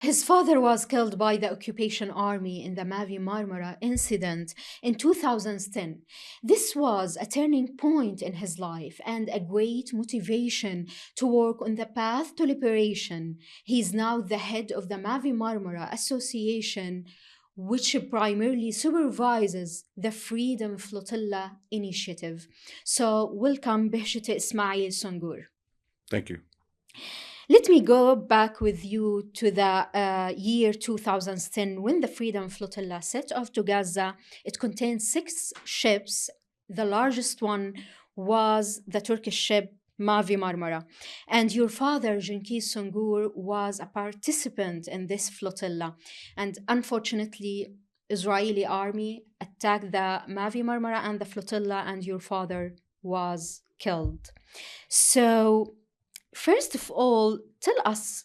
His father was killed by the occupation army in the Mavi Marmara incident in 2010. This was a turning point in his life and a great motivation to work on the path to liberation. He is now the head of the Mavi Marmara Association, which primarily supervises the Freedom Flotilla initiative. So, welcome, Beheşti İsmail Songür. Thank you. Let me go back with you to the year 2010 when the Freedom Flotilla set off to Gaza. It contained 6 ships. The largest one was the Turkish ship Mavi Marmara. And your father, Cengiz Sungur, was a participant in this flotilla. And unfortunately, Israeli army attacked the Mavi Marmara and the flotilla, and your father was killed. So first of all, tell us,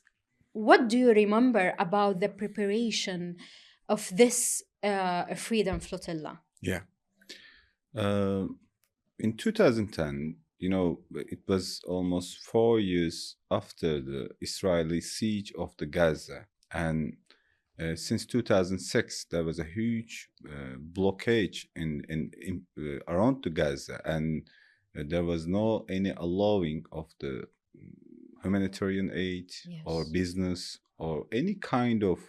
what do you remember about the preparation of this Freedom Flotilla? Yeah. Uh, in 2010, it was almost 4 years after the Israeli siege of the Gaza. And since 2006, there was a huge blockade around the Gaza, and there was no any allowing of the humanitarian aid or Yes. business or any kind of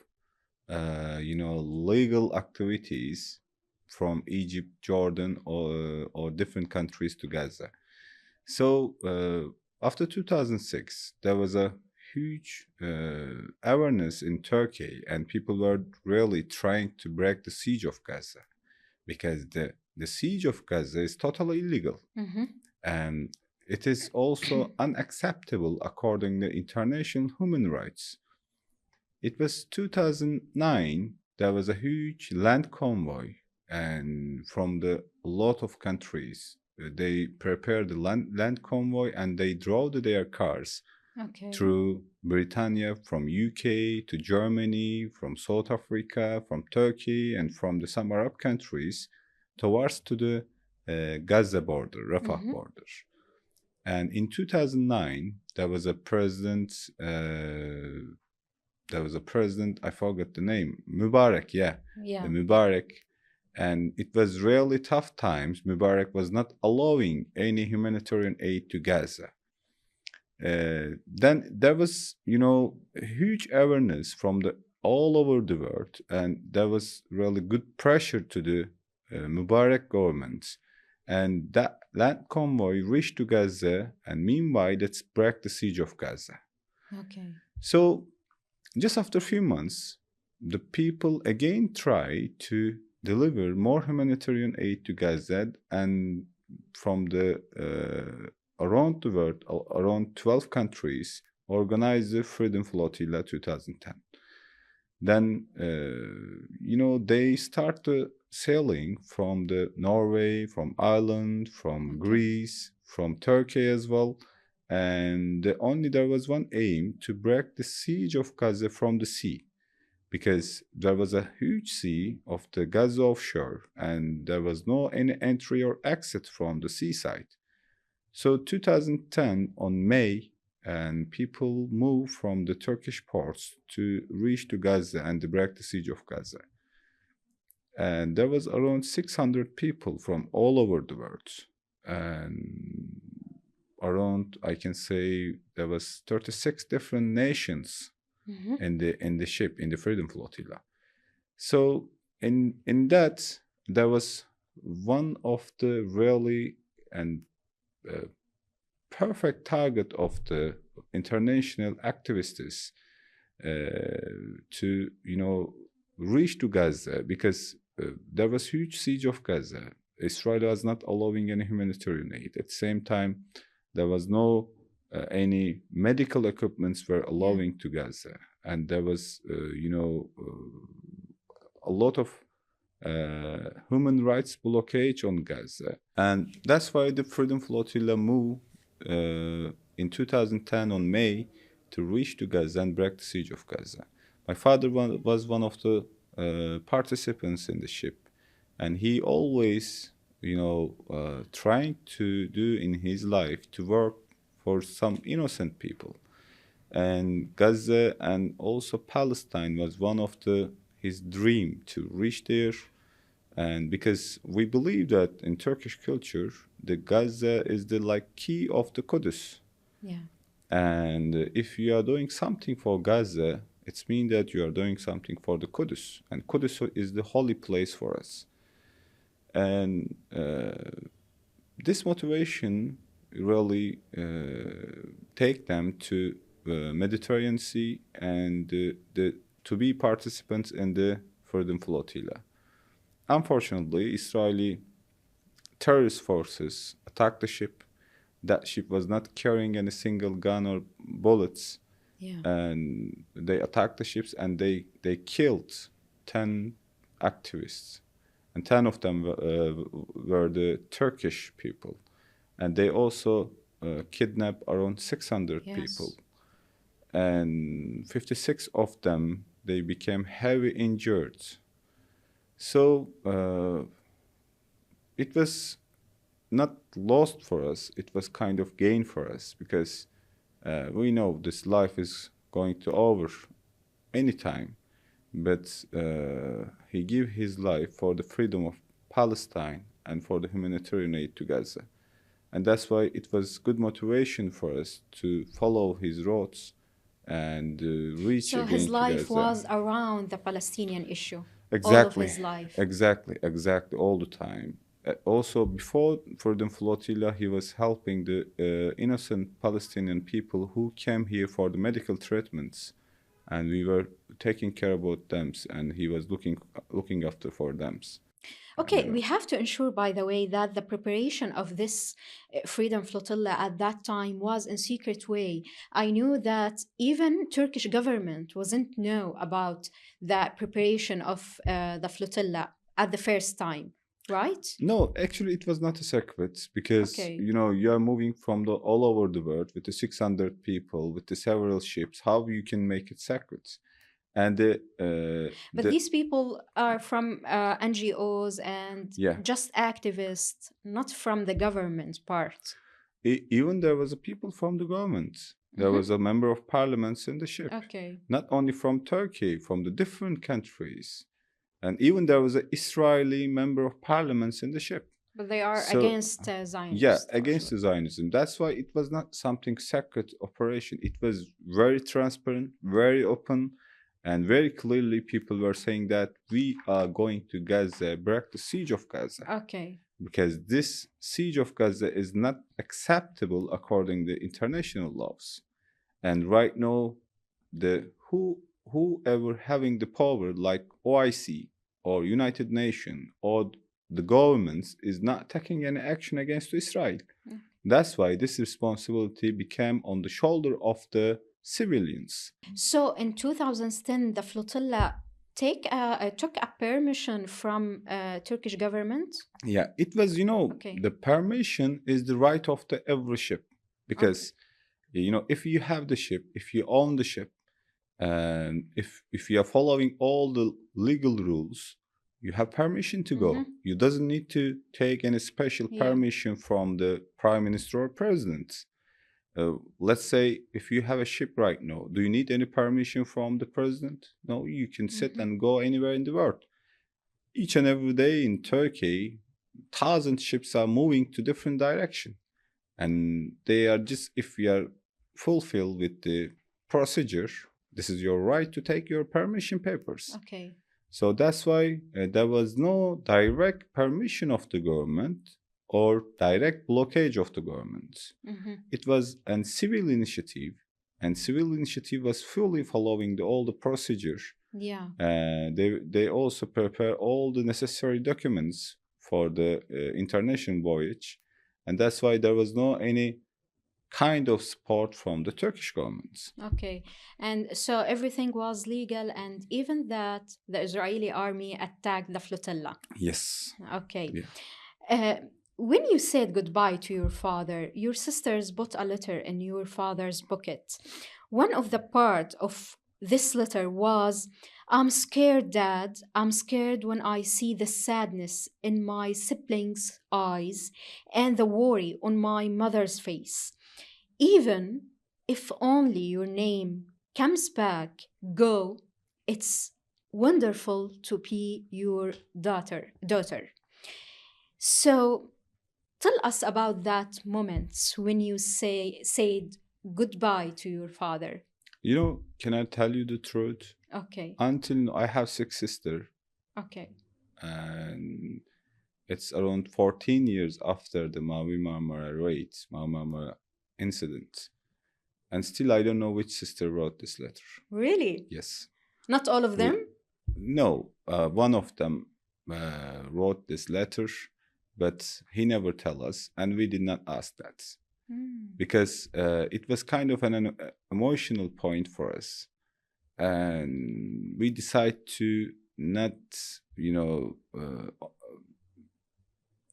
legal activities from Egypt, Jordan, or different countries to Gaza. So after 2006, there was a huge awareness in Turkey, and people were really trying to break the siege of Gaza, because the siege of Gaza is totally illegal, and it is also unacceptable according to international human rights. It was 2009. There was a huge land convoy, and from the lot of countries, they prepared the land convoy, and they drove their cars Okay. through Britannia, from UK to Germany, from South Africa, from Turkey, and from the some Arab countries towards to the Gaza border, Rafah border. And in 2009, there was a president. I forgot the name. Mubarak, yeah. Yeah. Mubarak. And it was really tough times. Mubarak was not allowing any humanitarian aid to Gaza. Then there was, a huge awareness from the all over the world, and there was really good pressure to the Mubarak government. And that land convoy reached to Gaza, and meanwhile, let's break the siege of Gaza. Okay. So just after a few months, the people again try to deliver more humanitarian aid to Gaza, and from the around the world, around 12 countries, organized the Freedom Flotilla 2010. Then, they started sailing from the Norway, from Ireland, from Greece, from Turkey as well. And there was one aim to break the siege of Gaza from the sea, because there was a huge sea of the Gaza offshore, and there was no any entry or exit from the seaside. So 2010 on May, and people moved from the Turkish ports to reach to Gaza and break the siege of Gaza. And there was around 600 people from all over the world, and around, I can say, there was 36 different nations in the ship, in the Freedom Flotilla. So in that, there was one of the really and perfect target of the international activists to reach to Gaza, because there was huge siege of Gaza. Israel was not allowing any humanitarian aid. At the same time, there was no any medical equipments were allowing to Gaza, and there was a lot of human rights blockage on Gaza, and that's why the Freedom Flotilla moved in 2010 on May to reach to Gaza and break the siege of Gaza. My father was one of the participants in the ship, and he always, trying to do in his life to work for some innocent people. And Gaza and also Palestine was one of his dream to reach there. And because we believe that in Turkish culture, the Gaza is the like key of the Kudus. Yeah. And if you are doing something for Gaza, it's mean that you are doing something for the Kudus. And Kudus is the holy place for us. And this motivation really take them to Mediterranean Sea and to be participants in the Freedom Flotilla. Unfortunately, Israeli terrorist forces attacked the ship. That ship was not carrying any single gun or bullets. Yeah. And they attacked the ships and they killed 10 activists. And 10 of them were the Turkish people. And they also kidnapped around 600 Yes. people. And 56 of them, they became heavy injured. So it was not lost for us, it was kind of gain for us, because we know this life is going to over anytime. But he gave his life for the freedom of Palestine and for the humanitarian aid to Gaza. And that's why it was good motivation for us to follow his roads and reach So again his to life Gaza. was around the Palestinian issue. Exactly. All of his life. Exactly, all the time. Also, before Freedom Flotilla, he was helping the innocent Palestinian people who came here for the medical treatments, and we were taking care about them, and he was looking after for them. Okay, we have to ensure, by the way, that the preparation of this Freedom Flotilla at that time was in secret way. I knew that even Turkish government wasn't know about the preparation of the flotilla at the first time, right? No, actually, it was not a secret, because Okay. you are moving from the all over the world with the 600 people, with the several ships. How you can make it secret? And But these people are from NGOs and yeah, just activists, not from the government part. even there was a people from the government. There was a member of parliaments in the ship. Okay. Not only from Turkey, from the different countries. And even there was an Israeli member of parliaments in the ship. But they are So, against Zionism. yeah, against the Zionism. That's why it was not something secret operation. It was very transparent, very open, and very clearly people were saying that we are going to Gaza, break the siege of Gaza. Okay. Because this siege of Gaza is not acceptable according to international laws. And right now, whoever having the power, like OIC or United Nations or the governments, is not taking any action against Israel. Mm. That's why this responsibility became on the shoulder of the civilians. So in 2010, the flotilla took a permission from Turkish government. Yeah, it was, Okay. the permission is the right of the every ship, because if you have the ship, if you own the ship, and if you are following all the legal rules, you have permission to go. You doesn't need to take any special permission from the prime minister or president. Let's say if you have a ship right now, do you need any permission from the president? No, you can sit and go anywhere in the world. Each and every day in Turkey, 1,000 ships are moving to different direction, and they are just, if you are fulfilled with the procedure, this is your right to take your permission papers. Okay. So that's why there was no direct permission of the government or direct blockage of the government. It was a civil initiative, and civil initiative was fully following all the procedure. Yeah. They also prepare all the necessary documents for the international voyage, and that's why there was no any kind of support from the Turkish government. Okay. And so everything was legal, and even that the Israeli army attacked the flotilla. Yes. Okay. Yeah. When you said goodbye to your father, your sisters put a letter in your father's pocket. One of the part of this letter was, "I'm scared, Dad. I'm scared when I see the sadness in my siblings' eyes and the worry on my mother's face. Even if only your name comes back, go. It's wonderful to be your daughter. So tell us about that moment when you said goodbye to your father. You know, can I tell you the truth? Okay. Until I have 6 sisters, Okay. and it's around 14 years after the Mavi Marmara Marmara incident. And still, I don't know which sister wrote this letter. Really? Yes. Not all of them? No, one of them wrote this letter, but he never tell us, and we did not ask that because it was kind of an emotional point for us, and we decided to not, you know,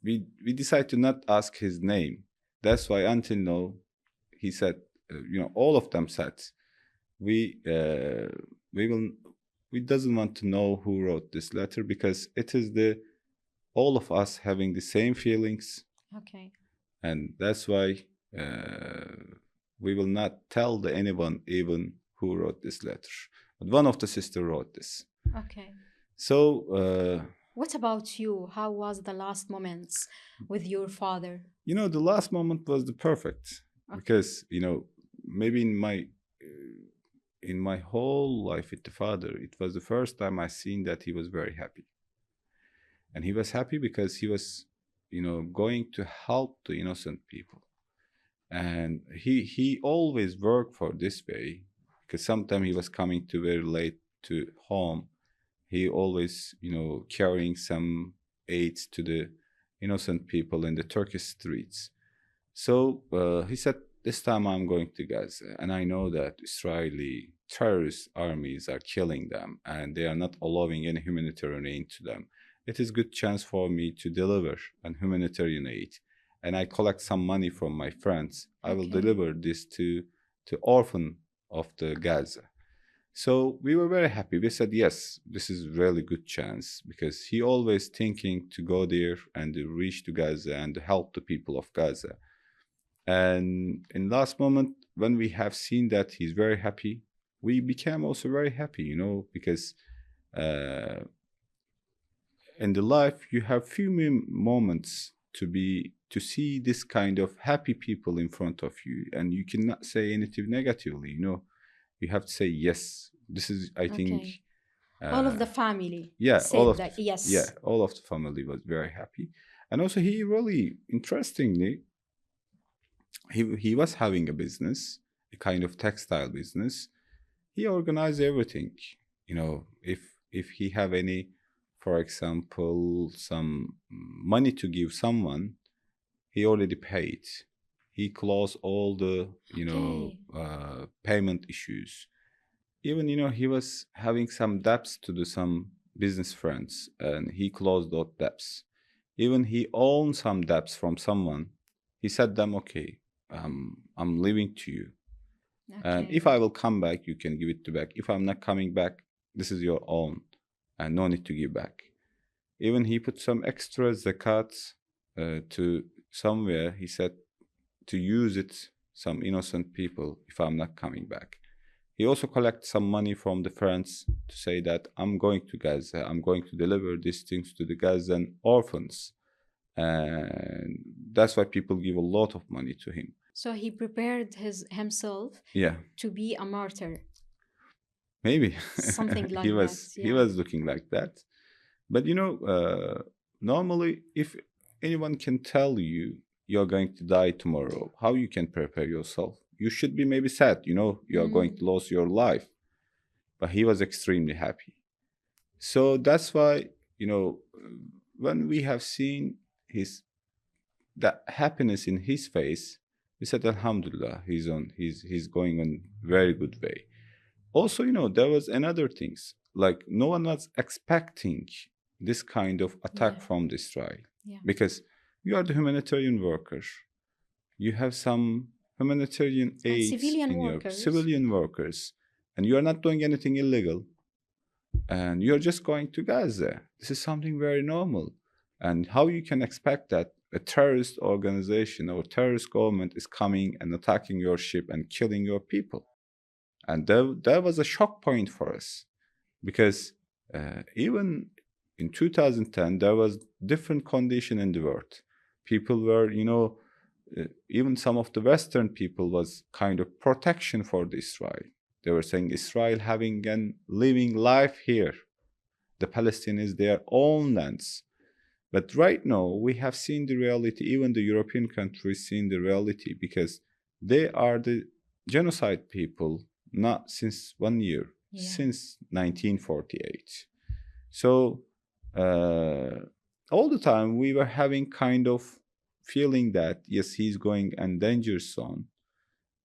we decided to not ask his name. That's why until now, he said, all of them said, we we will we doesn't want to know who wrote this letter because it is the all of us having the same feelings, Okay. and that's why we will not tell anyone even who wrote this letter. But one of the sister wrote this. Okay. So what about you? How was the last moments with your father? The last moment was the perfect because maybe in my whole life with the father, it was the first time I seen that he was very happy. And he was happy because he was, going to help the innocent people. And he always worked for this way because sometimes he was coming to very late to home. He always, carrying some aids to the innocent people in the Turkish streets. So he said, this time I'm going to Gaza, and I know that Israeli terrorist armies are killing them, and they are not allowing any humanitarian aid to them. It is a good chance for me to deliver an humanitarian aid, and I collect some money from my friends. I will deliver this to orphan of the Gaza. So we were very happy. We said, yes, this is really good chance because he always thinking to go there and to reach to Gaza and to help the people of Gaza. And in last moment, when we have seen that he's very happy, we became also very happy, because in the life you have few moments to see this kind of happy people in front of you, and you cannot say anything negatively. You have to say yes. This is, I think, all of the family. Yes. All of the family was very happy, and also he really interestingly. He was having a business, a kind of textile business. He organized everything. If he have any, for example, some money to give someone, he already paid. He closed all the payment issues. Even he was having some debts to some business friends, and he closed those debts. Even he owned some debts from someone. He said them, okay, I'm leaving to you. And if I will come back, you can give it back. If I'm not coming back, this is your own, and no need to give back. Even he put some extra zakat to somewhere. He said to use it some innocent people if I'm not coming back. He also collect some money from the friends to say that I'm going to Gaza. I'm going to deliver these things to the Gazan orphans. And that's why people give a lot of money to him. So he prepared himself to be a martyr. Maybe something like he was looking like that. But normally, if anyone can tell you you're going to die tomorrow, how you can prepare yourself? You should be maybe sad, you are going to lose your life. But he was extremely happy. So that's why, when we have seen that happiness in his face, we said, Alhamdulillah, he's going on very good way. Also, there was another things, like no one was expecting this kind of attack from Israel. Because you are the humanitarian worker. You have some humanitarian aids in your civilian workers, and you are not doing anything illegal. And you're just going to Gaza. This is something very normal. And how you can expect that a terrorist organization or terrorist government is coming and attacking your ship and killing your people. And that was a shock point for us, because even in 2010 there was different condition in the world. People were, even some of the Western people was kind of protection for the Israel. They were saying Israel having and living life here. The Palestine is their own lands. But right now we have seen the reality. Even the European countries seen the reality, because they are the genocide people, not since 1 year, since 1948. So all the time we were having kind of feeling that yes, he's going in danger zone.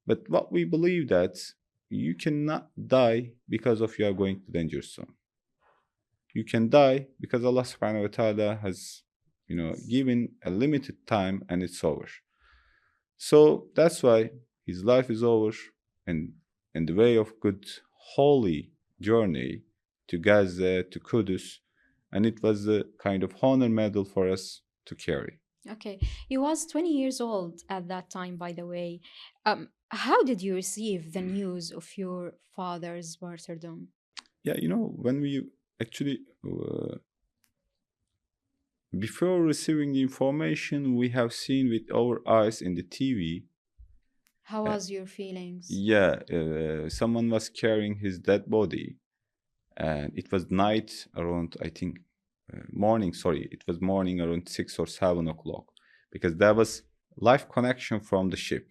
But what we believe that you cannot die because of you are going to danger zone. You can die because Allah subhanahu wa ta'ala has, given a limited time and it's over. So that's why his life is over, and in the way of good, holy journey to Gaza, to Kudus, and it was a kind of honor medal for us to carry. Okay. He was 20 years old at that time, by the way. How did you receive the news of your father's martyrdom? Yeah, when we actually, before receiving the information, we have seen with our eyes in the TV. How was your feelings? Yeah, someone was carrying his dead body, and it was night around, I think, morning. Sorry, it was morning around 6 or 7 o'clock, because there was live connection from the ship.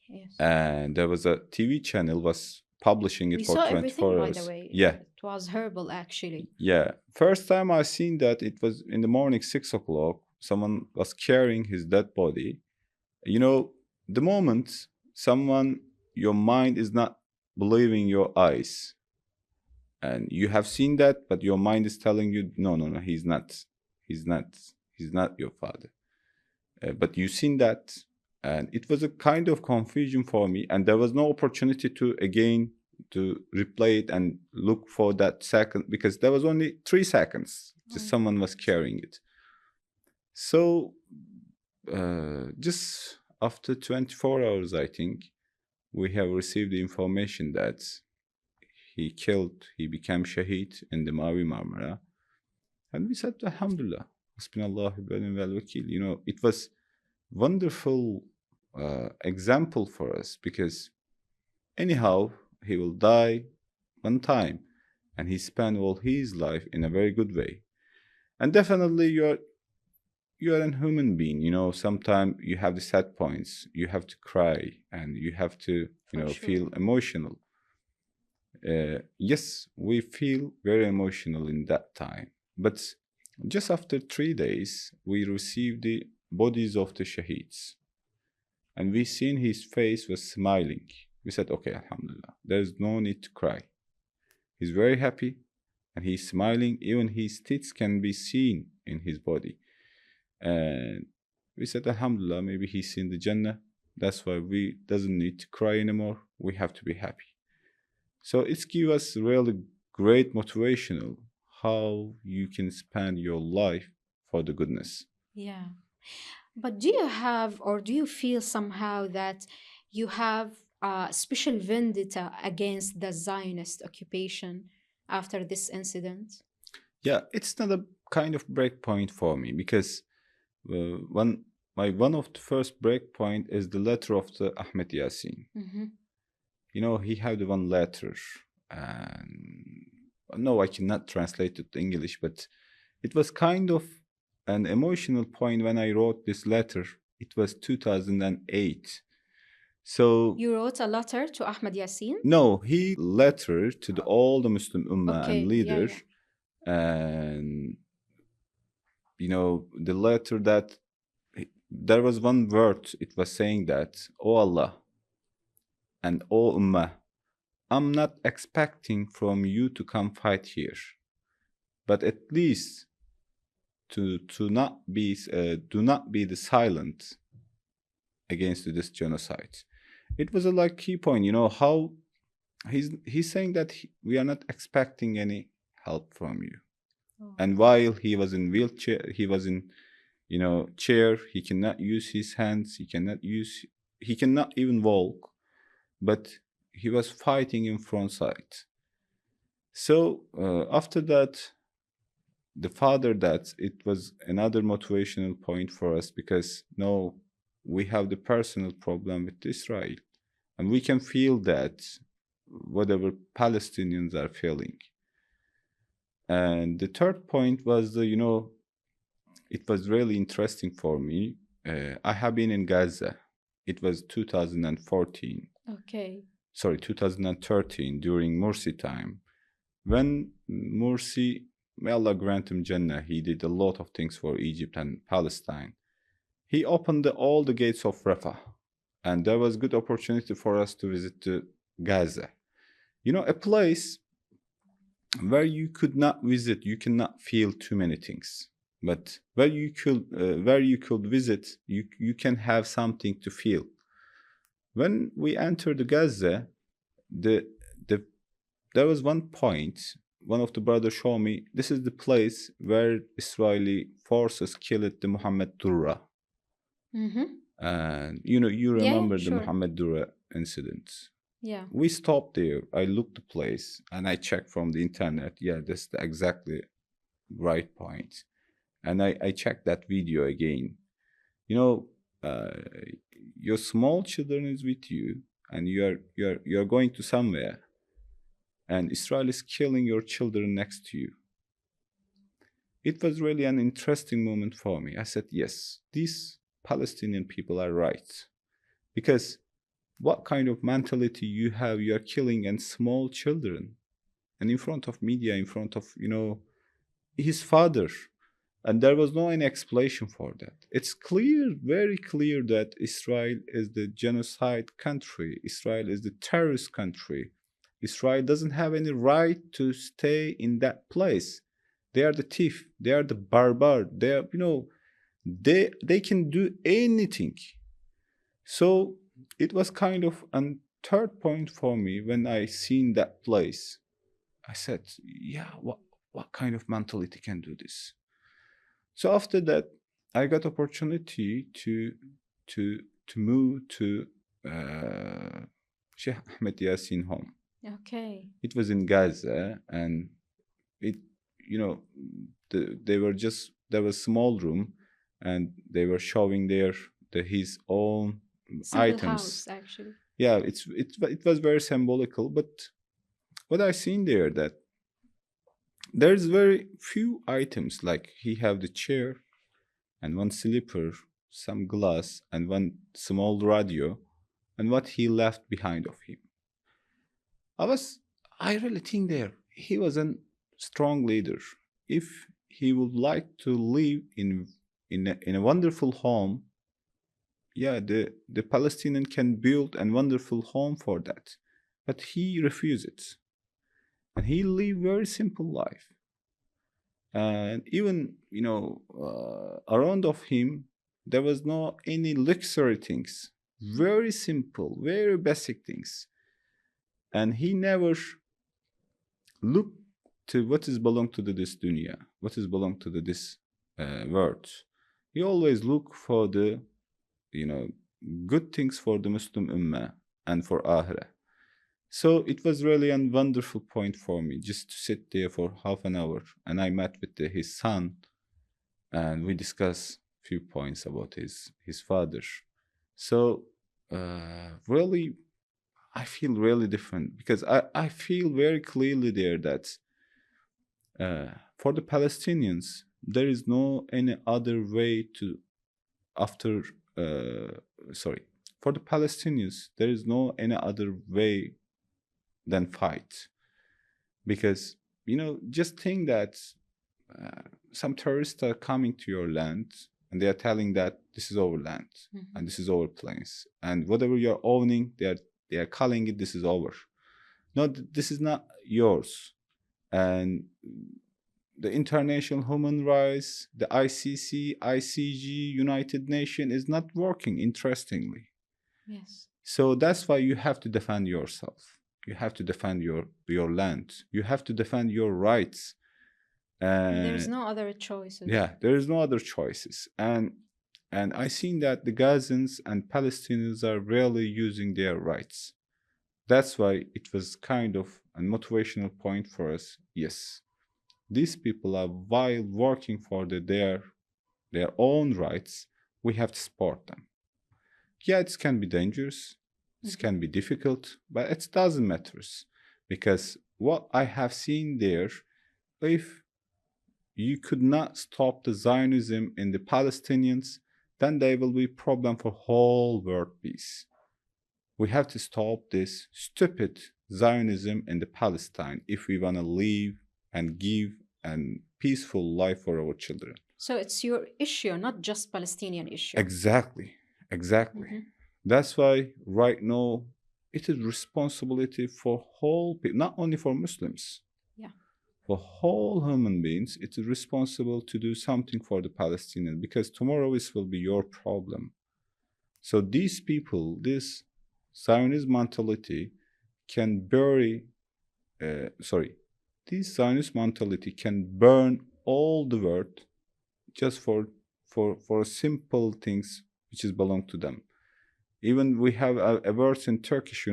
Yes. And there was a TV channel was publishing it We for saw 24 everything, by hours. the way. Yeah. It was horrible, actually. Yeah. First time I seen that, it was in the morning, 6 o'clock. Someone was carrying his dead body. The moment someone, your mind is not believing your eyes. And you have seen that, but your mind is telling you, no, he's not. He's not your father. But you seen that, and it was a kind of confusion for me, and there was no opportunity to replay it and look for that second, because there was only 3 seconds. Just someone was carrying it. So just after 24 hours, I think, we have received the information that he became shaheed in the Mavi Marmara. And we said, Alhamdulillah, Hasbunallahu wa ni'mal wakil. It was wonderful example for us, because anyhow, he will die one time, and he spent all his life in a very good way. And definitely you are a human being. Sometimes you have the sad points, you have to cry, and you have to feel emotional. Yes, we feel very emotional in that time. But just after 3 days, we received the bodies of the shaheeds, and we seen his face was smiling. We said, okay, Alhamdulillah, there's no need to cry. He's very happy, and he's smiling. Even his teeth can be seen in his body. And we said, Alhamdulillah, maybe he's in the Jannah. That's why we doesn't need to cry anymore. We have to be happy. So it's give us really great motivational how you can spend your life for the goodness. Yeah. But do you have, or do you feel somehow that you have a special vendetta against the Zionist occupation after this incident? Yeah, it's not a kind of break point for me, because one of the first break point is the letter of the Ahmed Yassin. Mm-hmm. He had one letter, and no, I cannot translate it to English, but it was kind of an emotional point when I wrote this letter. It was 2008. So You wrote a letter to Ahmed Yassin? no, he letter to all the Muslim Ummah Okay, and leaders, and the letter that there was one word. It was saying that, "Oh Allah and oh Ummah, I'm not expecting from you to come fight here, but at least to not be do not be the silent against this genocide." It was a key point, how he's saying that we are not expecting any help from you. Oh. And while he was in wheelchair, he was in chair. He cannot use his hands. He cannot even walk. But he was fighting in front side. So after that, the father, that it was another motivational point for us, because no, we have the personal problem with Israel, and we can feel that whatever Palestinians are feeling. And the third point was it was really interesting for me. I have been in Gaza. It was 2014. Okay. Sorry, 2013, during Morsi time. When Morsi, may Allah grant him Jannah, he did a lot of things for Egypt and Palestine. He opened all the gates of Rafah, and there was good opportunity for us to visit Gaza. A place where you could not visit, you cannot feel too many things. But where you could visit, you can have something to feel. When we entered Gaza, there was one point. One of the brothers showed me, this is the place where Israeli forces killed the Muhammad Durra. Mm-hmm. And you remember the sure. Muhammad Durra incident. Yeah. We stopped there. I looked the place and I checked from the internet. Yeah, that's the exactly right point. And I checked that video again. Your small children is with you, and you're going to somewhere, and Israel is killing your children next to you. It was really an interesting moment for me. I said, yes, these Palestinian people are right. Because what kind of mentality you have, you are killing and small children, and in front of media, in front of his father, and there was no any explanation for that. It's clear, very clear, that Israel is the genocide country. Israel is the terrorist country. Israel doesn't have any right to stay in that place. They are the thief. They are the barbar. They are, they can do anything. So it was kind of a third point for me when I seen that place. I said, yeah, what kind of mentality can do this? So after that, I got opportunity to move to Sheikh Ahmed Yassin home. Okay. It was in Gaza, and it, there was small room, and they were showing his own Simple items. house, actually. Yeah, it was very symbolical. But what I seen there, that there's very few items, like he have the chair and one slipper, some glass, and one small radio, and what he left behind of him. I really think there he was a strong leader. If he would like to live in a wonderful home, yeah, the Palestinian can build a wonderful home for that, but he refused it, and he lived very simple life. And even around of him, there was no any luxury things, very simple, very basic things, and he never looked to what is belong to this dunya, what is belong to this world. He always look for the good things for the Muslim ummah and for akhirah. So it was really a wonderful point for me just to sit there for half an hour, and I met with his son, and we discussed a few points about his father. So really, I feel really different, because I feel very clearly there that for the Palestinians, there is no any other way to after for the Palestinians, there is no any other way than fight. Because just think that some terrorists are coming to your land, and they are telling that this is our land, Mm-hmm. and this is our place, and whatever you're owning, they are calling it, this is our. No, this is not yours. And the international human rights, the ICC, ICG, United Nations is not working, interestingly. Yes. So that's why you have to defend yourself. You have to defend your land. You have to defend your rights. There's And no other choices. yeah, there is no other choices. And I seen that the Gazans and Palestinians are rarely using their rights. That's why it was kind of a motivational point for us. Yes, these people are, while working for their own rights, we have to support them. Yeah, it can be dangerous, it can be difficult, but it doesn't matter, because what I have seen there, if you could not stop the Zionism in the Palestinians, then there will be problem for whole world peace. We have to stop this stupid Zionism in the Palestine if we want to live and give a peaceful life for our children. So it's your issue, not just Palestinian issue. Exactly, exactly. That's why right now it is responsibility for whole people, not only for Muslims. Yeah. For whole human beings, it is responsible to do something for the Palestinians, because tomorrow this will be your problem. So these people, this Zionist mentality can bury, this Zionist mentality can burn all the world just for simple things which is belong to them. Even we have a verse in Turkish,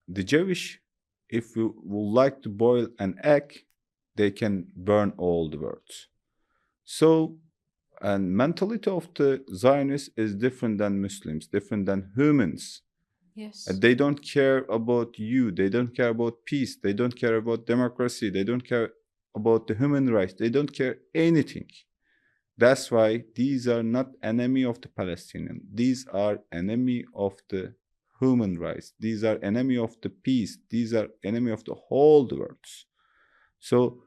the Jewish, if we would like to boil an egg, they can burn all the words. So, and mentality of the Zionists is different than Muslims, different than humans. Yes. And they don't care about you. They don't care about peace. They don't care about democracy. They don't care about the human rights. They don't care anything. That's why these are not enemy of the Palestinian. These are enemy of the human rights. These are enemy of the peace. These are enemy of the whole world. So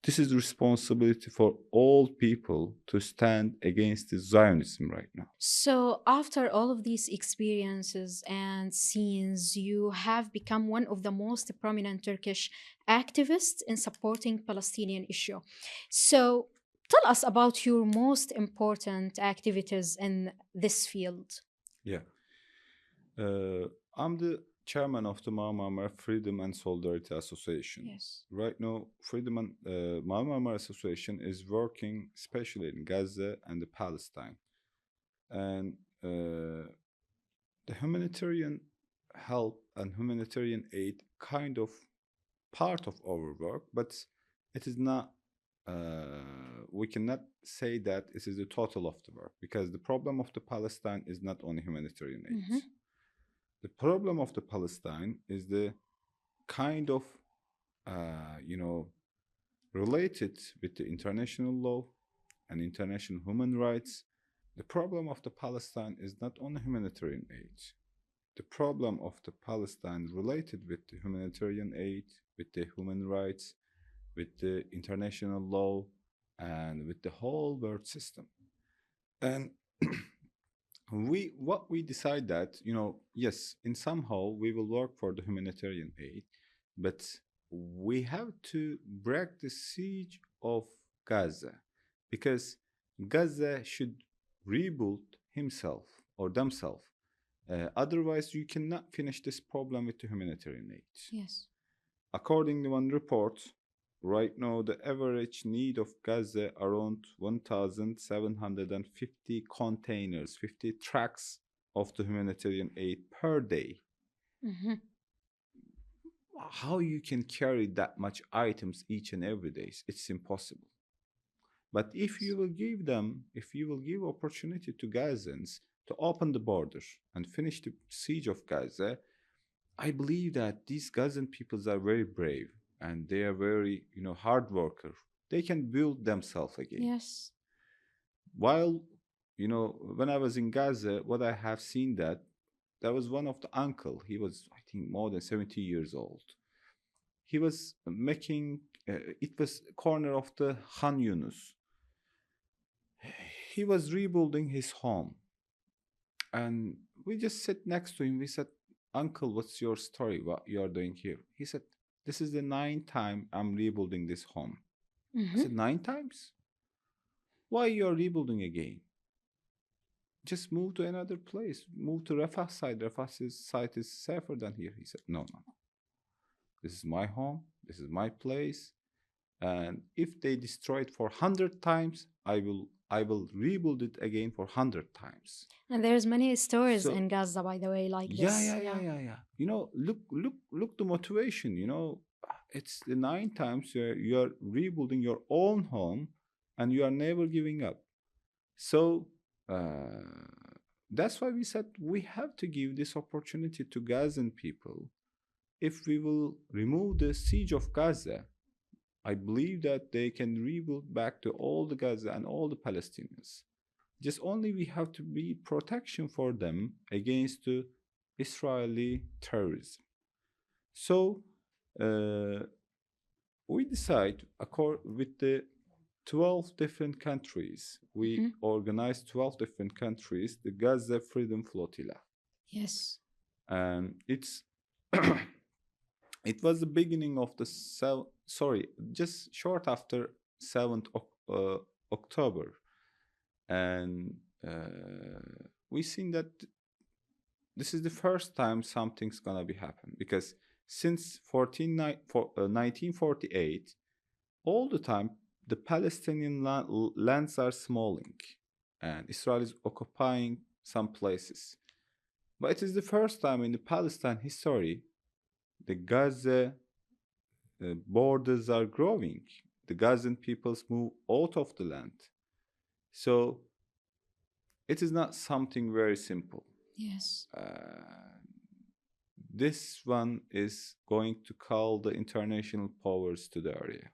this is responsibility for all people to stand against the Zionism right now. So after all of these experiences and scenes, you have become one of the most prominent Turkish activists in supporting Palestinian issue. So tell us about your most important activities in this field. Yeah. I'm the chairman of the Marmara Freedom and Solidarity Association. Yes. Right now, Freedom and Marmara Association is working especially in Gaza and the Palestine. And the humanitarian help and humanitarian aid kind of part of our work, but it is not. We cannot say that it is the total of the work, because the problem of the Palestine is not only humanitarian aid. The problem of the Palestine is the kind of, related with the international law and international human rights. The problem of the Palestine is not only humanitarian aid. The problem of the Palestine related with the humanitarian aid, with the human rights, with the international law, and with the whole world system. And we decide that, yes, in somehow we will work for the humanitarian aid, but we have to break the siege of Gaza, because Gaza should rebuild himself or themselves. Otherwise, you cannot finish this problem with the humanitarian aid. Yes. According to one report, right now the average need of Gaza around 1,750 containers, 50 trucks of the humanitarian aid per day. How you can carry that much items each and every day? It's impossible. But if you will give opportunity to Gazans to open the border and finish the siege of Gaza, I believe that these Gazan peoples are very brave and they are very, hard worker. They can build themselves again. Yes. While, when I was in Gaza, what I have seen that there was one of the uncle. He was, I think, more than 70 years old. He was making, it was corner of the Han Yunus. He was rebuilding his home. And we just sat next to him. We said, Uncle, what's your story? What you are doing here? He said, this is the 9th time I'm rebuilding this home. I said, 9 times? Why you are rebuilding again? Just move to another place. Move to Rafah side. Rafah's site is safer than here. He said, no. This is my home. This is my place. And if they destroy it for 100 times, I will rebuild it again for 100 times. And there's many stories So in Gaza, by the way, like yeah, this. yeah, yeah, Yeah. yeah, yeah. Look the motivation. It's the 9 times you're rebuilding your own home, and you are never giving up. So that's why we said we have to give this opportunity to Gazan people. If we will remove the siege of Gaza, I believe that they can rebuild back to all the Gaza and all the Palestinians. Just only we have to be protection for them against the Israeli terrorism. So uh, we decide with the 12 different countries. We Mhm. organized 12 different countries, the Gaza Freedom Flotilla. Yes. And it was the beginning of the just short after 7th October. And we seen that this is the first time something's gonna be happen, because since 1948, all the time the Palestinian lands are smalling, and Israel is occupying some places. But it is the first time in the Palestine history the Gaza borders are growing. The Gazan peoples move out of the land. So it is not something very simple. Yes. This one is going to call the international powers to the area.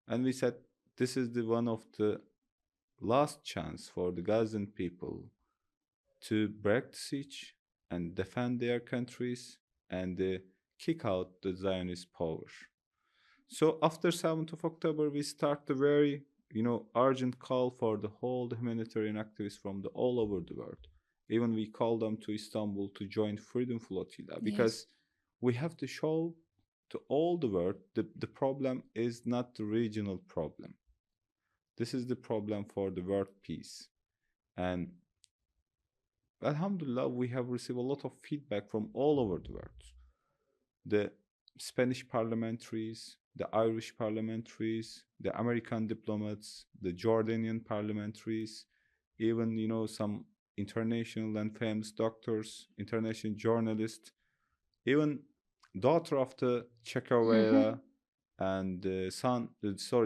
And we said this is the one of the last chance for the Gazan people to break the siege and defend their countries and kick out the Zionist power. So after 7th of October, we start the very urgent call for the whole humanitarian activists from all over the world. Even we call them to Istanbul to join Freedom Flotilla, Yes. because we have to show to all the world the problem is not the regional problem. This is the problem for the world peace. And Alhamdulillah, we have received a lot of feedback from all over the world. The Spanish parliamentaries, the Irish parliamentaries, the American diplomats, the Jordanian parliamentaries, even some international and famous doctors, international journalists, even daughter of the Che Mm-hmm. Guevara and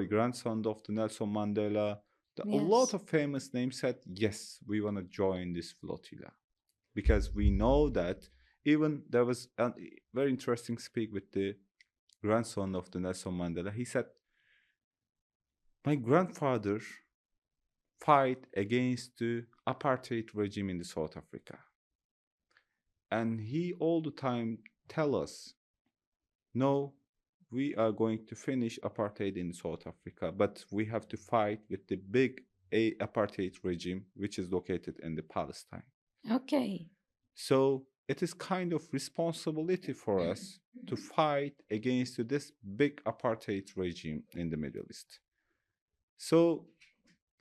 grandson of the Nelson Mandela. A lot Yes. of famous names said, yes, we want to join this flotilla, because we know that. Even there was a very interesting speak with the grandson of the Nelson Mandela. He said, my grandfather fight against the apartheid regime in the South Africa. And he all the time tell us, no, we are going to finish apartheid in South Africa, but we have to fight with the big apartheid regime, which is located in the Palestine. Okay. So it is kind of responsibility for us to fight against this big apartheid regime in the Middle East. So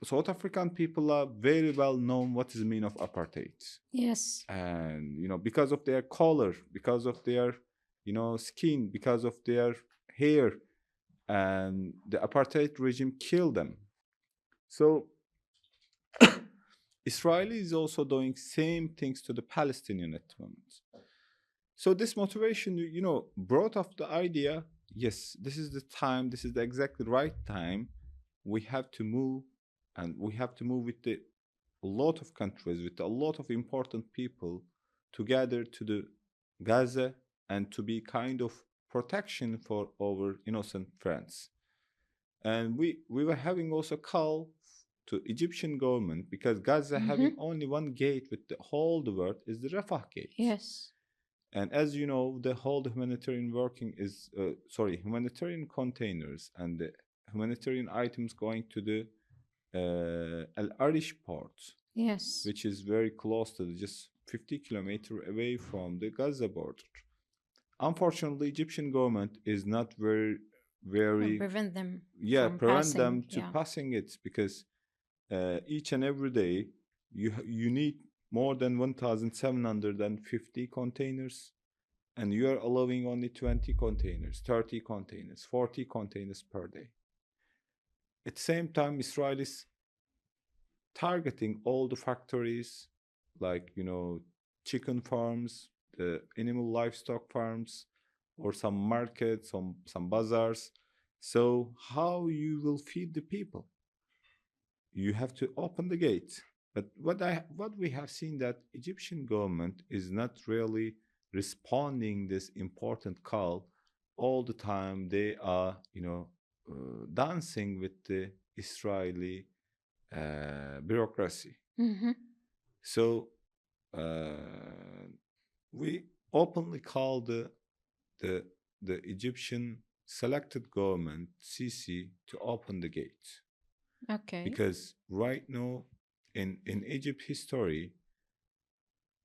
South African people are very well known what is the meaning of apartheid. Yes. And because of their color, because of their skin, because of their hair, and the apartheid regime killed them. So Israel is also doing same things to the Palestinian at the moment. So this motivation, brought up the idea, yes, this is the time, this is the exactly right time. We have to move, and we have to move with a lot of countries, with a lot of important people together to the Gaza, and to be kind of protection for our innocent friends. And we were having also call to Egyptian government, because Gaza having Mm-hmm. only one gate with the whole the world is the Rafah gate. Yes. And as you know, the whole humanitarian working is humanitarian containers and the humanitarian items going to the Al Arish port, Yes. which is very close to just 50 kilometers away from the Gaza border. Unfortunately, Egyptian government is not very Prevent them from prevent passing. them to Yeah. passing it, because each and every day you need more than 1,750 containers and you are allowing only 20 containers, 30 containers, 40 containers per day. At the same time, Israel is targeting all the factories, like, chicken farms, the animal livestock farms, or some markets, some bazaars. So how you will feed the people? You have to open the gate. But what we have seen, that Egyptian government is not really responding this important call. All the time they are, dancing with the Israeli bureaucracy. Mm-hmm. So uh, we openly call the the Egyptian selected government Sisi to open the gate, Okay. because right now in Egypt history,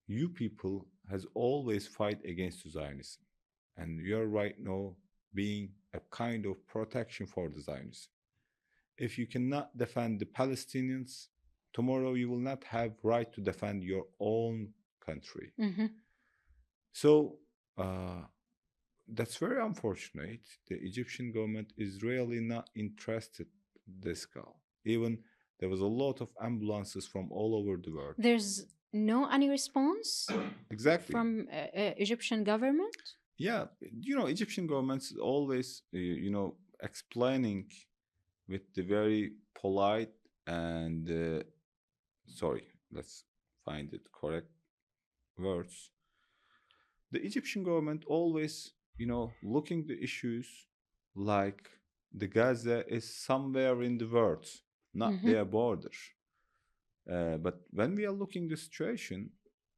you people has always fight against Zionism, and you are right now being a kind of protection for the Zionism. If you cannot defend the Palestinians, tomorrow you will not have right to defend your own country. Mm-hmm. So that's very unfortunate. The Egyptian government is really not interested in this call. Even there was a lot of ambulances from all over the world. There's no any response Exactly. from Egyptian government? Yeah, Egyptian government's always, explaining with the very polite and sorry, let's find it correct words. The Egyptian government always, looking the issues like the Gaza is somewhere in the world, not Mm-hmm. their border. But when we are looking the situation,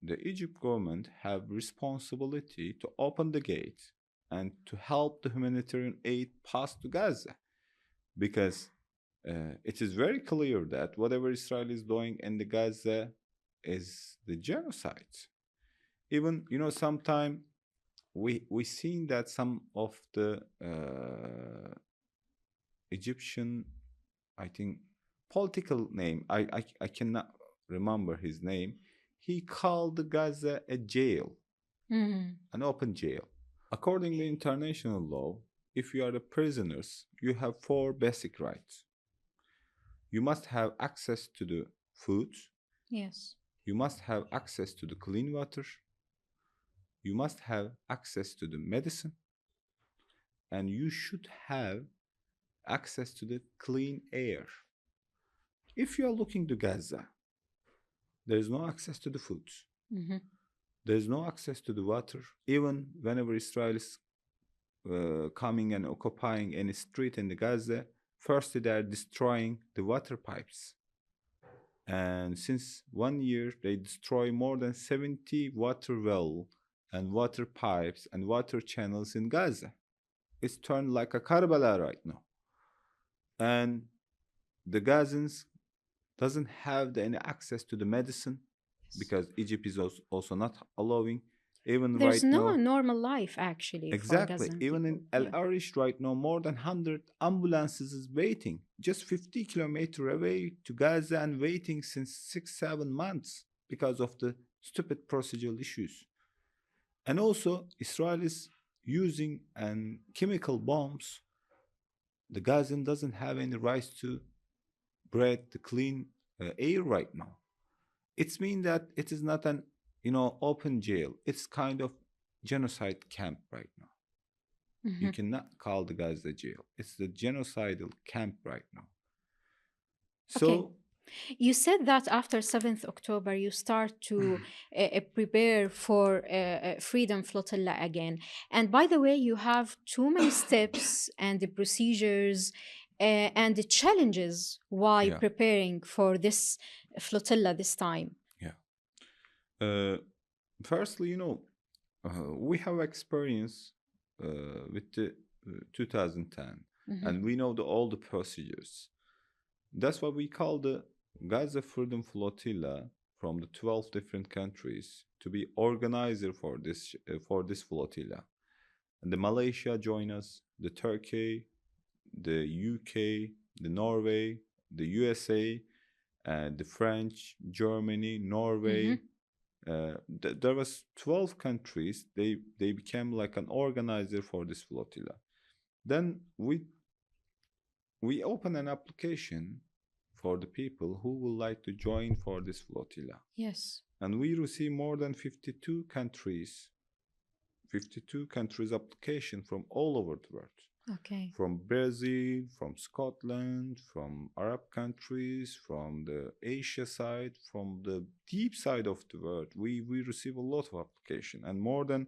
the Egypt government have responsibility to open the gate and to help the humanitarian aid pass to Gaza, because it is very clear that whatever Israel is doing in the Gaza is the genocide. Even, sometime we seen that some of the Egyptian, I think, political name, I cannot remember his name. He called the Gaza a jail, Mm-hmm. an open jail. According to international law, if you are the prisoners, you have 4 basic rights. You must have access to the food. Yes. You must have access to the clean water. You must have access to the medicine. And you should have access to the clean air. If you are looking to Gaza, there is no access to the food. Mm-hmm. There is no access to the water. Even whenever Israel is coming and occupying any street in the Gaza, first they are destroying the water pipes. And since 1 year, they destroy more than 70 water well and water pipes and water channels in Gaza. It's turned like a Karbala right now. And the Gazans doesn't have any access to the medicine, because Egypt is also not allowing. Even There's right no now, normal life actually for exactly. Gazan Even people. in El Arish right now, more than 100 ambulances is waiting, just 50 kilometers away to Gaza, and waiting since 6-7 months because of the stupid procedural issues. And also, Israel is using chemical bombs. The Gazan doesn't have any rights to breathe the clean air right now. It's mean that it is not an open jail. It's kind of genocide camp right now. You Mm-hmm. cannot call the Gaza jail. It's the genocidal camp right now. Okay. So You said that after 7th October, you start to prepare for Freedom Flotilla again. And by the way, you have too many steps and the procedures and the challenges while yeah, preparing for this flotilla this time. yeah. Firstly, we have experience with the 2010, Mhm. and we know all the procedures. That's what we call the Gaza Freedom Flotilla from the 12 different countries to be organizer for this flotilla. And the Malaysia join us, the Turkey, the UK, the Norway, the USA, the French, Germany, Norway, Mhm. there was 12 countries. They became like an organizer for this flotilla. Then we open an application for the people who would like to join for this flotilla. Yes. And we receive more than 52 countries application from all over the world. Okay. From Brazil, from Scotland, from Arab countries, from the Asia side, from the deep side of the world. We receive a lot of application, and more than,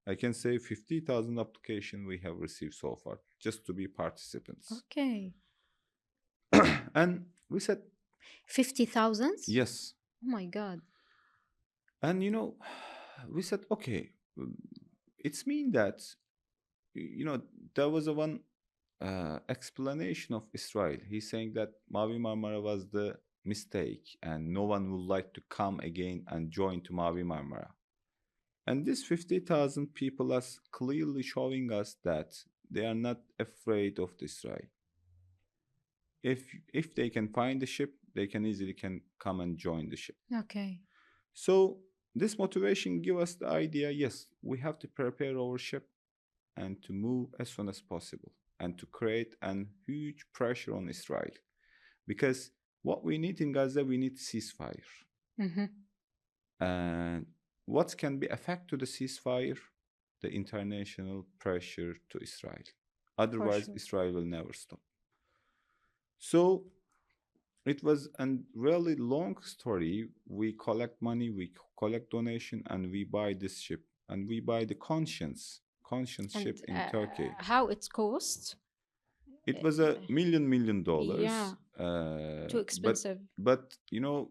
I can say, 50,000 application we have received so far just to be participants. Okay. And we said 50,000? yes. Oh my God. And we said, okay, it's mean that there was a one explanation of Israel. He's saying that Mavi Marmara was the mistake and no one would like to come again and join to Mavi Marmara. And this 50,000 people are clearly showing us that they are not afraid of Israel. If they can find the ship, they can easily come and join the ship. Okay. So this motivation give us the idea, yes, we have to prepare our ship and to move as soon as possible and to create a huge pressure on Israel. Because what we need in Gaza, we need ceasefire. Mm-hmm. And what can be effect to the ceasefire? The international pressure to Israel. Otherwise, sure. Israel will never stop. So it was a really long story. We collect money, we collect donation, and we buy this ship. And we buy the conscience ship in Turkey. How it cost? It was $1 million. Yeah. Too expensive. But the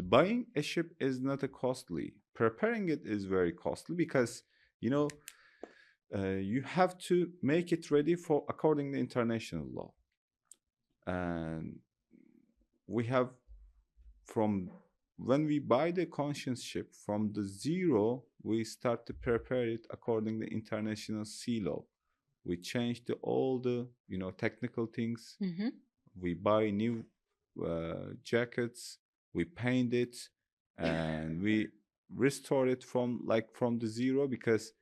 buying a ship is not a costly. Preparing it is very costly because you have to make it ready for according to international law. And we have, from when we buy the conscience ship, from the zero we start to prepare it according to international sea law. We change all the technical things. Mm-hmm. We buy new jackets, we paint it, and we restore it from the zero, because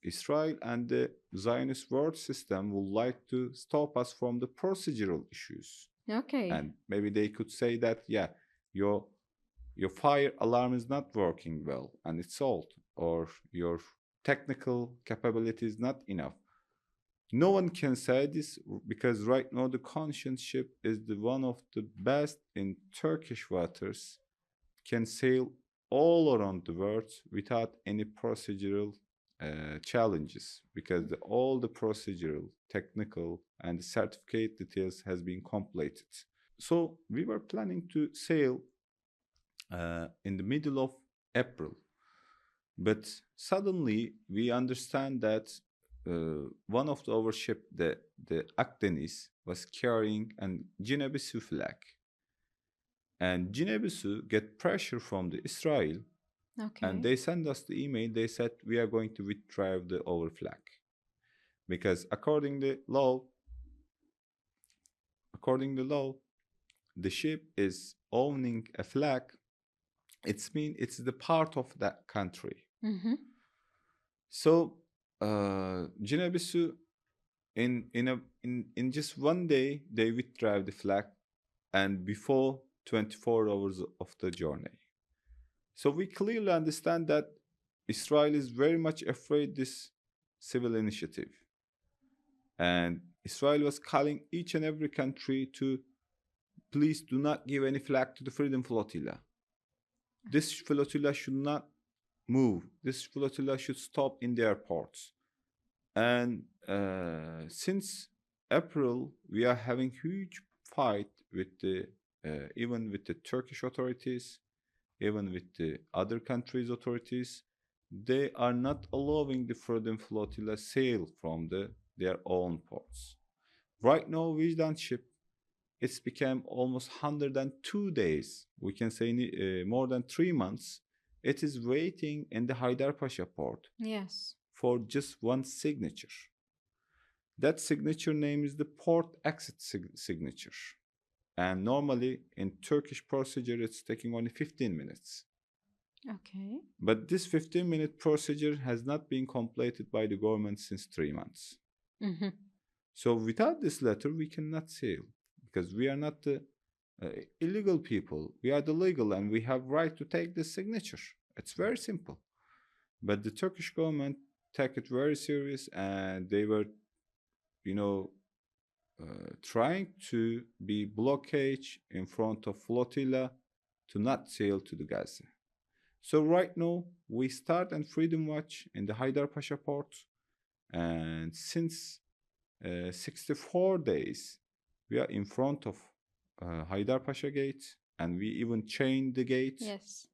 Israel and the Zionist world system would like to stop us from the procedural issues. Okay. And maybe they could say that, yeah, your fire alarm is not working well and it's old, or your technical capability is not enough. No one can say this, because right now the conscience ship is the one of the best in Turkish waters, can sail all around the world without any procedural challenges, because all the procedural, technical, and certificate details has been completed. So we were planning to sail in the middle of April, but suddenly we understand that one of our ship, the Akdeniz, was carrying an Guinea-Bissau flag, and Guinea-Bissau get pressure from the Israel, Okay. and they send us the email. They said we are going to withdraw our flag, because according to law, the ship is owning a flag. It's the part of that country. Mm-hmm. So Guinea-Bissau, in just one day they withdraw the flag, and before 24 hours of the journey. So we clearly understand that Israel is very much afraid this civil initiative, and Israel was calling each and every country to please do not give any flag to the Freedom Flotilla. This flotilla should not move. This flotilla should stop in their ports. And since April, we are having huge fight with even with the Turkish authorities, even with the other countries' authorities. They are not allowing the Freedom Flotilla sail from their own ports. Right now, Wijdan ship, it's become almost 102 days. We can say more than 3 months. It is waiting in the Haydarpaşa port. Yes. For just one signature. That signature name is the port exit signature. And normally in Turkish procedure, it's taking only 15 minutes. Okay. But this 15-minute procedure has not been completed by the government since 3 months. Mm-hmm. So without this letter, we cannot sail because we are not the illegal people. We are the legal and we have right to take this signature. It's very simple. But the Turkish government take it very serious and they were, trying to be blockage in front of flotilla to not sail to the Gaza. So right now we start on Freedom Watch in the Haydar Pasha port, and since 64 days we are in front of Haydar Pasha gate, and we even chain the gate. Yes.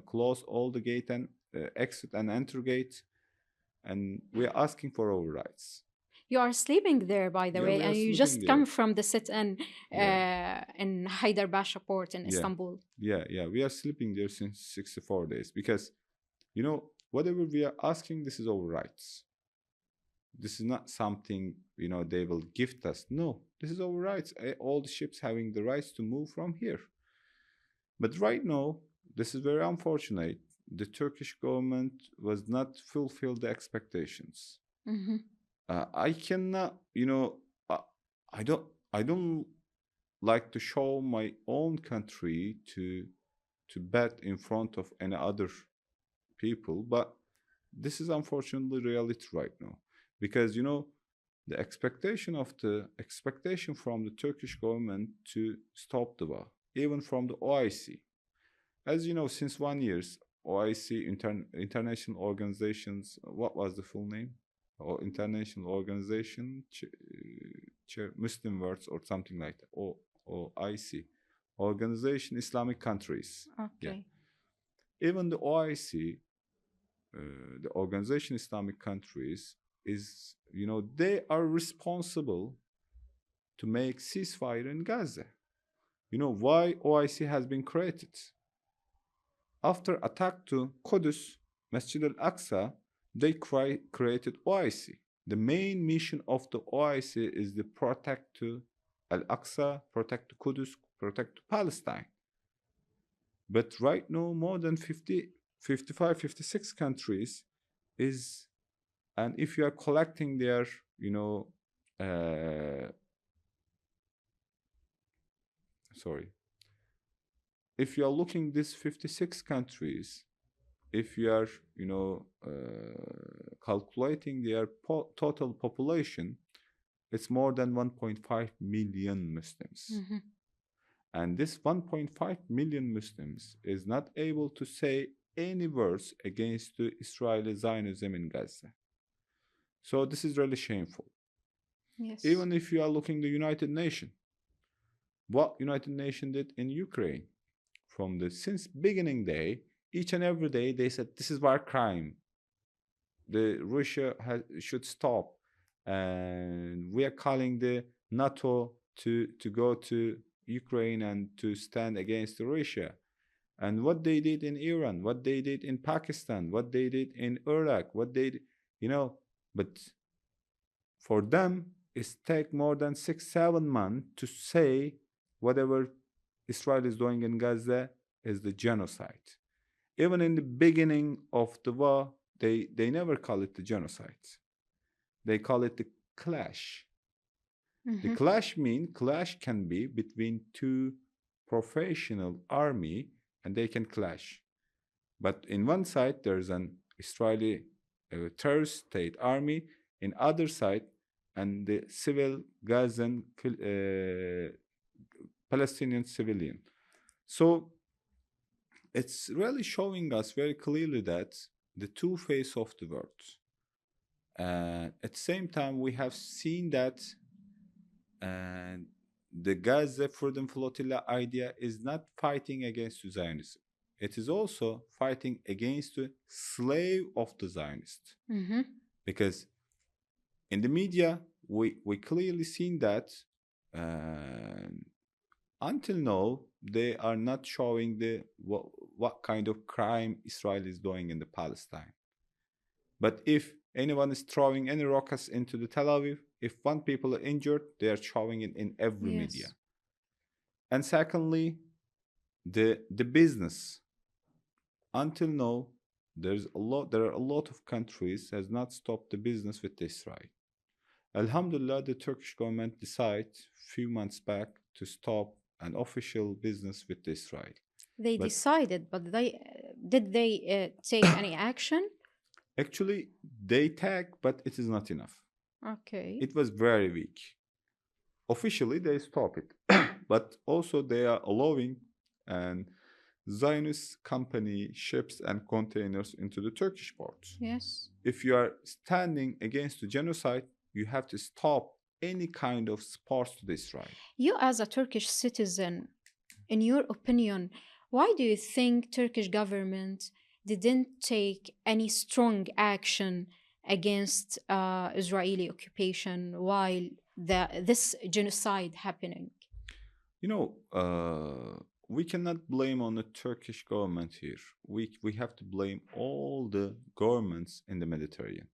Close all the gate and exit and enter gate, and we are asking for our rights. You are sleeping there, by the Yeah, way, we are and you sleeping just there. come from the sit-in Yeah. in Haydar Pasha port in Yeah. Istanbul. Yeah, we are sleeping there since 64 days because, whatever we are asking, this is our rights. This is not something, they will gift us. No, this is our rights. All the ships having the rights to move from here. But right now, this is very unfortunate. The Turkish government was not fulfill the expectations. Mm-hmm. I cannot, I don't like to show my own country to bet in front of any other people, but this is unfortunately reality right now because the expectation from the Turkish government to stop the war, even from the OIC. As you know, since 1 year, OIC international organizations. What was the full name? Or international organization, Muslim words or something like that. OIC, Organization Islamic Countries. Okay. Yeah. Even the OIC, the Organization Islamic Countries, is they are responsible to make ceasefire in Gaza. Why OIC has been created? After attack to Qudus, Masjid al-Aqsa, they created OIC. The main mission of the OIC is to protect to Al-Aqsa, protect to Qudus, protect to Palestine. But right now, more than 50, 55, 56 countries is, and if you are collecting their, sorry, if you are looking these 56 countries, if you are, calculating their total population, it's more than 1.5 million Muslims. Mm-hmm. And this 1.5 million Muslims is not able to say any words against the Israeli Zionism in Gaza. So this is really shameful. Yes. Even if you are looking the United Nations, what United Nations did in Ukraine, from the since beginning day, each and every day they said this is war crime. The Russia should stop, and we are calling the NATO to go to Ukraine and to stand against Russia. And what they did in Iran, what they did in Pakistan, what they did in Iraq, what they did, but for them it's take more than 6-7 months to say whatever Israel is doing in Gaza is the genocide. Even in the beginning of the war, they never call it the genocide. They call it the clash. Mm-hmm. The clash can be between two professional army, and they can clash. But in one side there's an Israeli terrorist state army, in other side, and the civil Gazan Palestinian civilian. So it's really showing us very clearly that the two faces of the world. At the same time, we have seen that the Gaza Freedom Flotilla idea is not fighting against Zionism. It is also fighting against the slave of the Zionist. Mm-hmm. Because in the media, we clearly seen that until now, they are not showing what kind of crime Israel is doing in the Palestine. But if anyone is throwing any rockets into the Tel Aviv, if one people are injured, they are showing it in every Yes. media. And secondly, the business. Until now, there are a lot of countries has not stopped the business with Israel. Alhamdulillah, the Turkish government decided few months back to stop an official business with Israel. They But decided, but did they take any action? actually, they tag, but it is not enough. Okay. It was very weak. Officially, they stop it, but also they are allowing an Zionist company ships and containers into the Turkish ports. Yes. If you are standing against the genocide, you have to stop any kind of support to Israel. You, as a Turkish citizen, in your opinion, why do you think Turkish government didn't take any strong action against Israeli occupation while this genocide happening? You know, we cannot blame on the Turkish government here. We have to blame all the governments in the Mediterranean,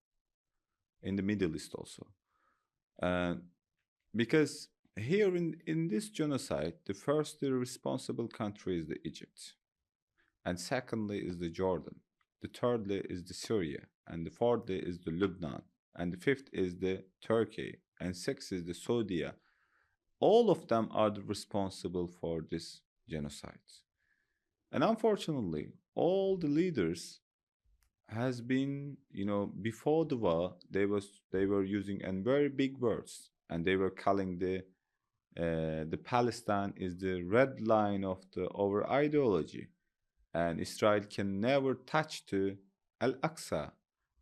in the Middle East also. And because here in this genocide, the first responsible country is the Egypt, and secondly is the Jordan, the thirdly is the Syria, and the fourthly is the Lebanon, and the fifth is the Turkey, and sixth is the Saudi. All of them are responsible for this genocide. And unfortunately, all the leaders has been, before the war, they were using and very big words, and they were calling the Palestine is the red line of our ideology, and Israel can never touch to Al-Aqsa,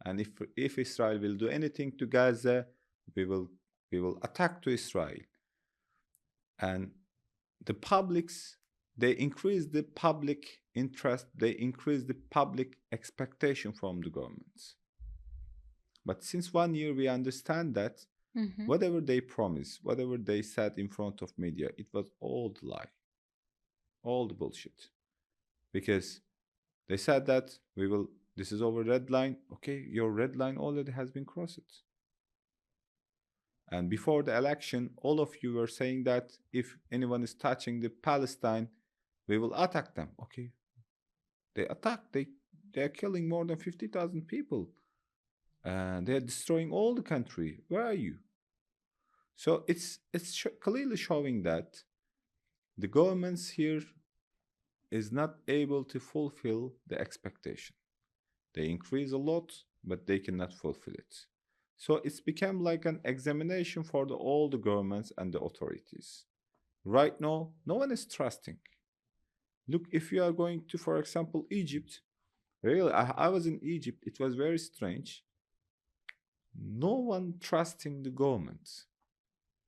and if Israel will do anything to Gaza, we will attack to Israel. And the publics, they increase the public interest, they increase the public expectation from the governments. But since 1 year we understand that whatever they promised, whatever they said in front of media, it was all the lie, all the bullshit. Because they said that this is our red line. Okay, your red line already has been crossed. And before the election, all of you were saying that if anyone is touching the Palestine, we will attack them. Okay. They attack. They are killing more than 50,000 people. And they are destroying all the country. Where are you? So it's clearly showing that the governments here is not able to fulfill the expectation. They increase a lot, but they cannot fulfill it. So it's become like an examination for all the governments and the authorities. Right now, no one is trusting. Look, if you are going to, for example, Egypt, really, I was in Egypt, it was very strange. No one trusting the government.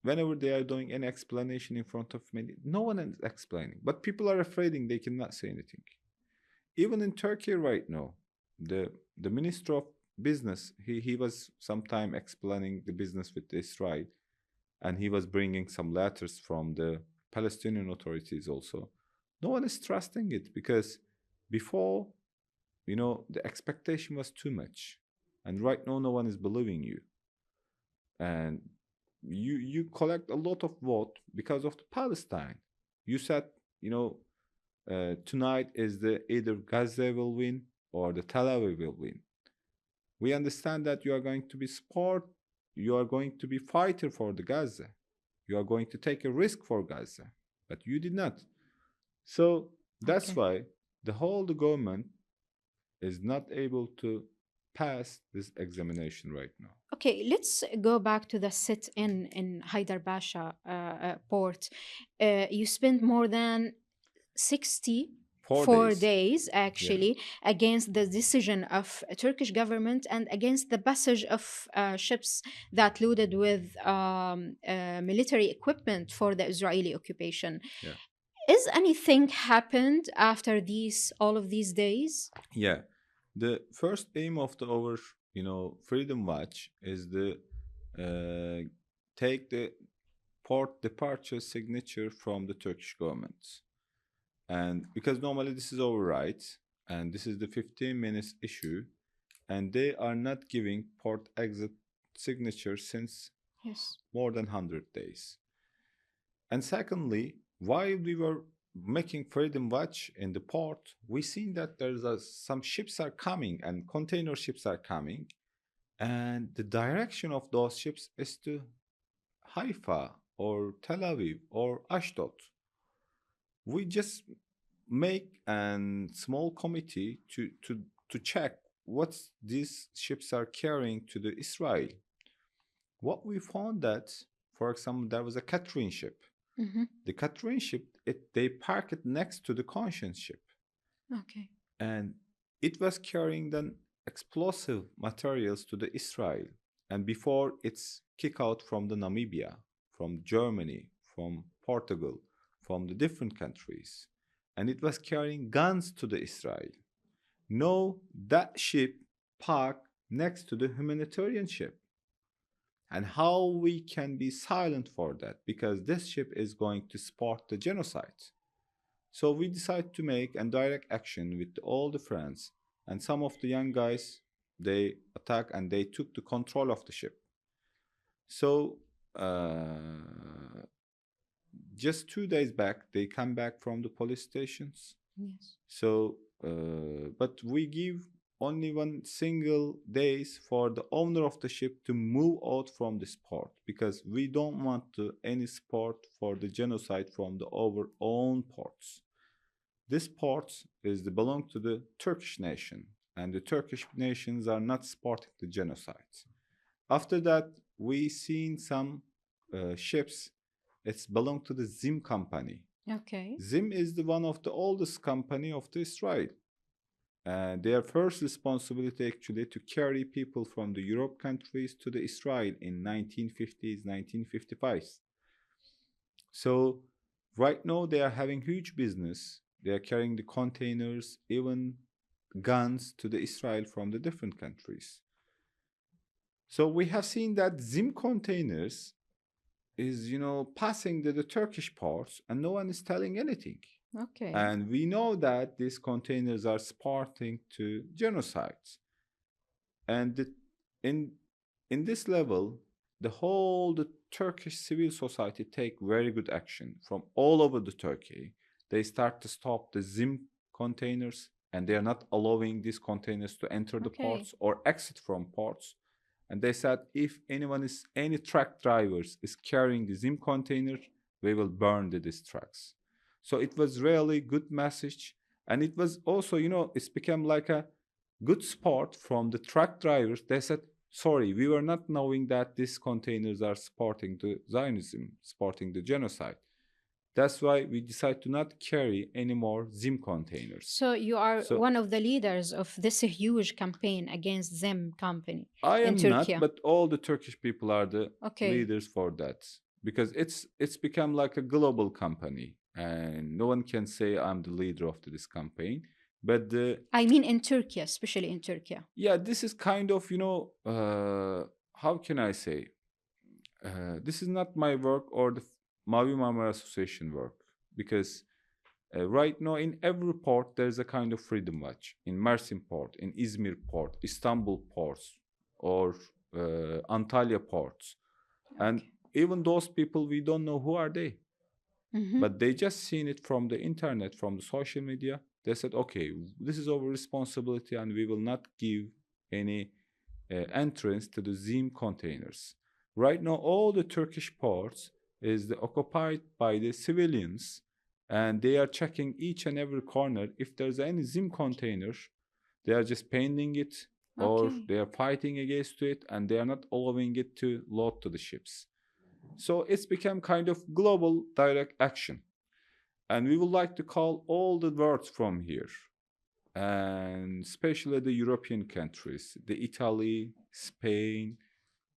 Whenever they are doing any explanation in front of me, no one is explaining. But people are afraid they cannot say anything. Even in Turkey right now, the Minister of Business, he was sometime explaining the business with Israel, and he was bringing some letters from the Palestinian authorities also. No one is trusting it because before, the expectation was too much, and right now no one is believing you, and you collect a lot of vote because of the Palestine. You said, tonight is either Gaza will win or the Tel Aviv will win. We understand that you are going to be support, you are going to be fighter for the Gaza. You are going to take a risk for Gaza, but you did not. So that's why the government is not able to pass this examination right now. Okay, let's go back to the sit-in in Haidar Pasha port. You spent more than 64 days actually against the decision of a Turkish government and against the passage of ships that loaded with military equipment for the Israeli occupation. Yeah. Is anything happened after all of these days? Yeah. The first aim of our Freedom Watch is take the port departure signature from the Turkish government. And because normally this is our right, and this is the 15 minutes issue, and they are not giving port exit signature since more than 100 days. And secondly, while we were making Freedom Watch in the port, we seen that some ships are coming and container ships are coming, and the direction of those ships is to Haifa or Tel Aviv or Ashdod. We just make a small committee to check what these ships are carrying to the Israel. What we found that, for example, there was a Catherine ship. Mm-hmm. The Catherine ship, they park it next to the Conscience ship, Okay. and it was carrying then explosive materials to the Israel. And before it's kick out from the Namibia, from Germany, from Portugal, from the different countries, and it was carrying guns to the Israel. No, that ship parked next to the humanitarian ship. And how we can be silent for that, because this ship is going to support the genocide. So we decided to make a direct action with all the friends, and some of the young guys, they attacked and they took the control of the ship. So just 2 days back, they come back from the police stations. Yes. So, but we give only one single days for the owner of the ship to move out from this port, because we don't want any support for the genocide from our own ports. This port belong to the Turkish nation, and the Turkish nations are not supporting the genocide. After that, we seen some ships. It's belong to the Zim company. Okay. Zim is one of the oldest company of the Israel. Their first responsibility actually to carry people from the Europe countries to the Israel in 1950s, 1955s. So right now they are having huge business. They are carrying the containers, even guns to the Israel from the different countries. So we have seen that Zim containers is, passing the Turkish ports and no one is telling anything. Okay. And we know that these containers are supporting to genocides. And in this level, the Turkish civil society take very good action from all over the Turkey. They start to stop the Zim containers, and they are not allowing these containers to enter the ports or exit from ports. And they said, if any truck drivers is carrying the Zim container, we will burn these trucks. So it was really good message, and it was also, it's become like a good sport from the truck drivers. They said, sorry, we were not knowing that these containers are supporting the Zionism, supporting the genocide. That's why we decide to not carry any more Zim containers. So you are one of the leaders of this huge campaign against Zim company in Turkey. I am not, but all the Turkish people are the leaders for that, because it's become like a global company, and no one can say I'm the leader of this campaign. But I mean in Turkey, especially in Turkey. Yeah, this is kind of, how can I say? This is not my work or the Mavi Marmara Association work, because right now in every port there's a kind of freedom watch. In Mersin port, in Izmir port, Istanbul ports, or Antalya ports. And even those people, we don't know who are they. Mm-hmm. But they just seen it from the internet, from the social media. They said, okay, this is our responsibility and we will not give any entrance to the Zim containers. Right now, all the Turkish ports is occupied by the civilians, and they are checking each and every corner. If there's any Zim container, they are just painting it, or they are fighting against it, and they are not allowing it to load to the ships. So it's become kind of global direct action. And we would like to call all the words from here, and especially the European countries, the Italy, Spain,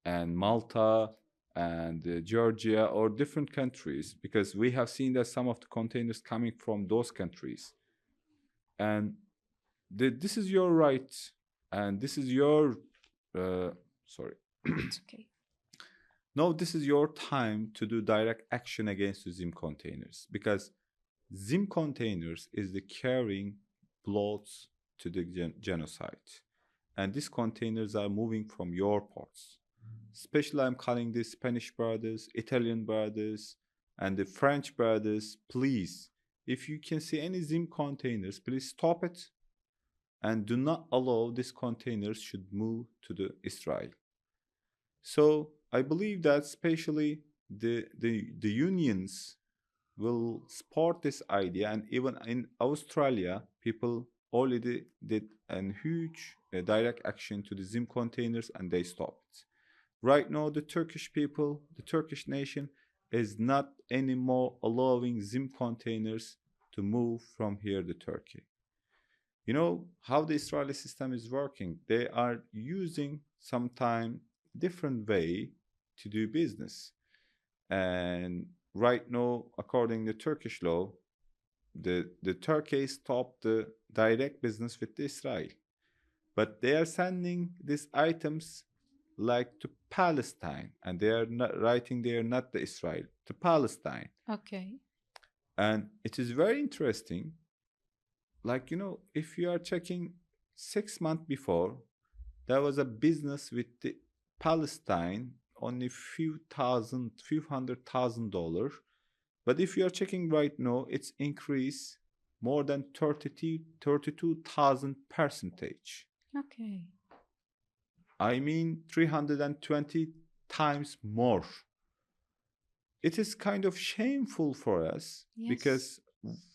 and Malta, and Georgia, or different countries, because we have seen that some of the containers coming from those countries. And this is your right, and this is your, sorry. It's okay. No, this is your time to do direct action against the Zim containers, because Zim containers is the carrying plots to the genocide. And these containers are moving from your ports. Especially I'm calling these Spanish brothers, Italian brothers, And the French brothers, please, if you can see any Zim containers, please stop it and do not allow these containers should move to the Israel. So I believe that especially the unions will support this idea, and even in Australia, people already did a huge direct action to the Zim containers and they stopped. Right now, the Turkish people, the Turkish nation, is not anymore allowing Zim containers to move from here to Turkey. You know how the Israeli system is working. They are using sometime different way to do business. And right now, according to Turkish law, the Turkey stopped the direct business with Israel. But they are sending these items like to Palestine, and they are not writing they are not the Israel, to Palestine. Okay. And it is very interesting. Like, if you are checking 6 months before, there was a business with the Palestine only few $100,000. But if you are checking right now, it's increased more than 32,000 percentage. Okay. I mean 320 times more. It is kind of shameful for us Yes. because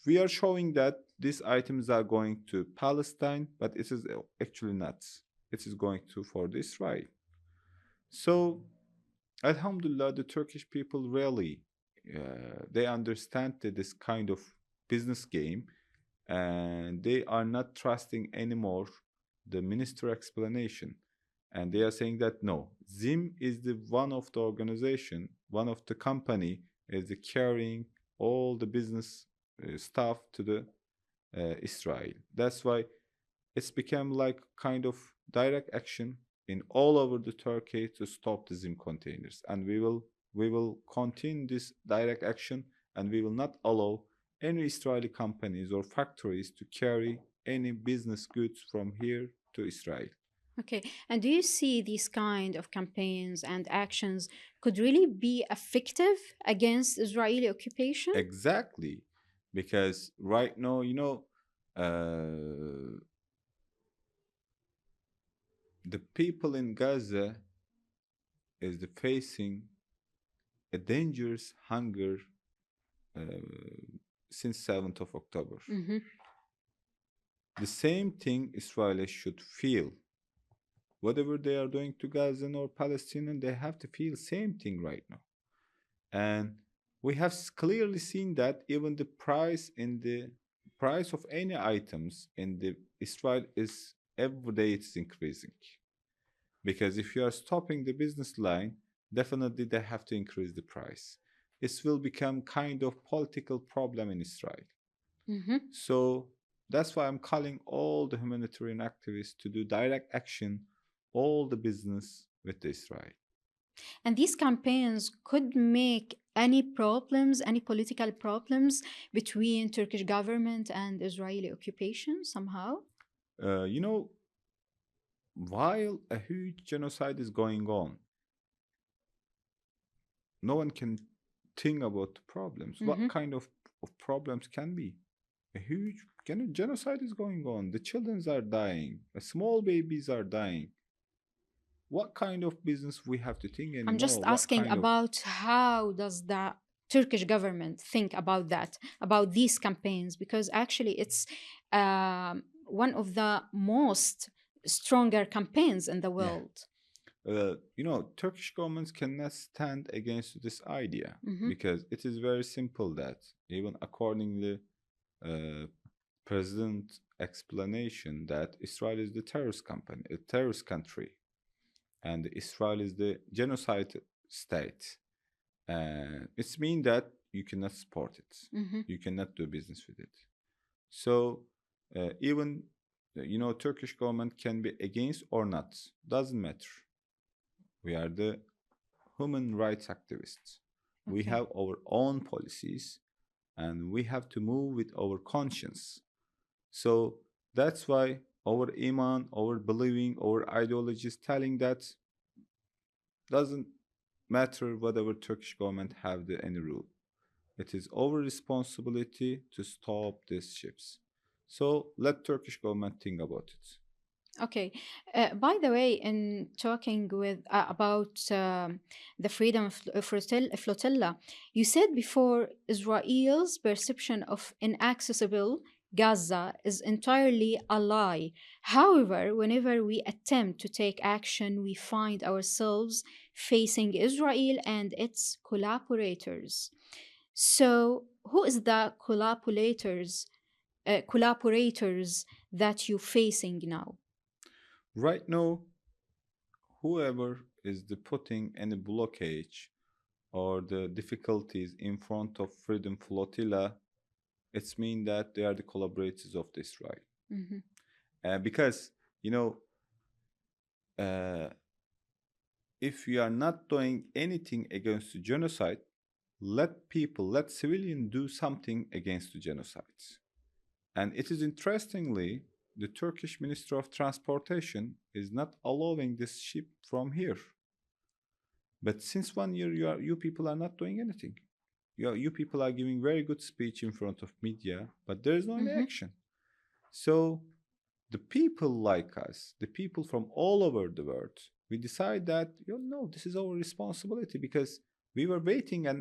we are showing that these items are going to Palestine, but it is actually not. It is going to for Israel. So, Alhamdulillah, the Turkish people really they understand that this kind of business game, and they are not trusting anymore the minister explanation, and they are saying that no, Zim is the one of the organization, one of the company is the carrying all the business stuff to the Israel. That's why it's become like kind of direct action in all over the Turkey to stop the Zim containers, and we will continue this direct action, and we will not allow any Israeli companies or factories to carry any business goods from here to Israel. Okay. And do you see these kind of campaigns and actions could really be effective against Israeli occupation? Exactly, because right now, uh, the people in Gaza is facing a dangerous hunger uh, since 7th of October. Mm-hmm. The same thing Israelis should feel. Whatever they are doing to Gazan or Palestinian, they have to feel same thing right now. And we have clearly seen that even the price of any items in the Israel is every day it's increasing. Because if you are stopping the business line, definitely they have to increase the price. It will become kind of political problem in Israel. Mm-hmm. So that's why I'm calling all the humanitarian activists to do direct action, all the business with Israel. And these campaigns could make any problems, any political problems between Turkish government and Israeli occupation somehow? Uh, you know, while a huge genocide is going on, no one can think about the problems. Mm-hmm. What kind of problems can be? A huge genocide is going on. The children are dying. Small babies are dying. What kind of business we have to think I'm anymore? just What asking kind of about how does the Turkish government think about that, about these campaigns, because actually it's one of the most stronger campaigns in the yeah? world. Turkish governments cannot stand against this idea Mm-hmm. because it is very simple that even accordingly, uh, President explanation that Israel is the terrorist company, a terrorist country, and Israel is the genocide state. And it's mean that you cannot support it, Mm-hmm. you cannot do business with it. So even Turkish government can be against or not, doesn't matter. We are the human rights activists. We Okay. have our own policies and we have to move with our conscience. So that's why our iman, our believing, our ideology is telling that doesn't matter whatever Turkish government have any rule. It is our responsibility to stop these ships. So let Turkish government think about it. Okay. By the way, in talking with about the flotilla, you said before Israel's perception of inaccessible Gaza is entirely a lie. However, whenever we attempt to take action, we find ourselves facing Israel and its collaborators. So, who is the collaborators that you're facing now? Right now, whoever is the putting any blockage or the difficulties in front of Freedom Flotilla, it's mean that they are the collaborators of the Israel. Mhm. Because, you know, uh, if you are not doing anything against the genocide, let civilians do something against the genocide. And it is interestingly, the Turkish Minister of Transportation is not allowing this ship from here. But since 1 year, you people are not doing anything. You people are giving very good speech in front of media, but there is no any Mhm. action. So the people like us, the people from all over the world, we decide that no, this is our responsibility because we were waiting and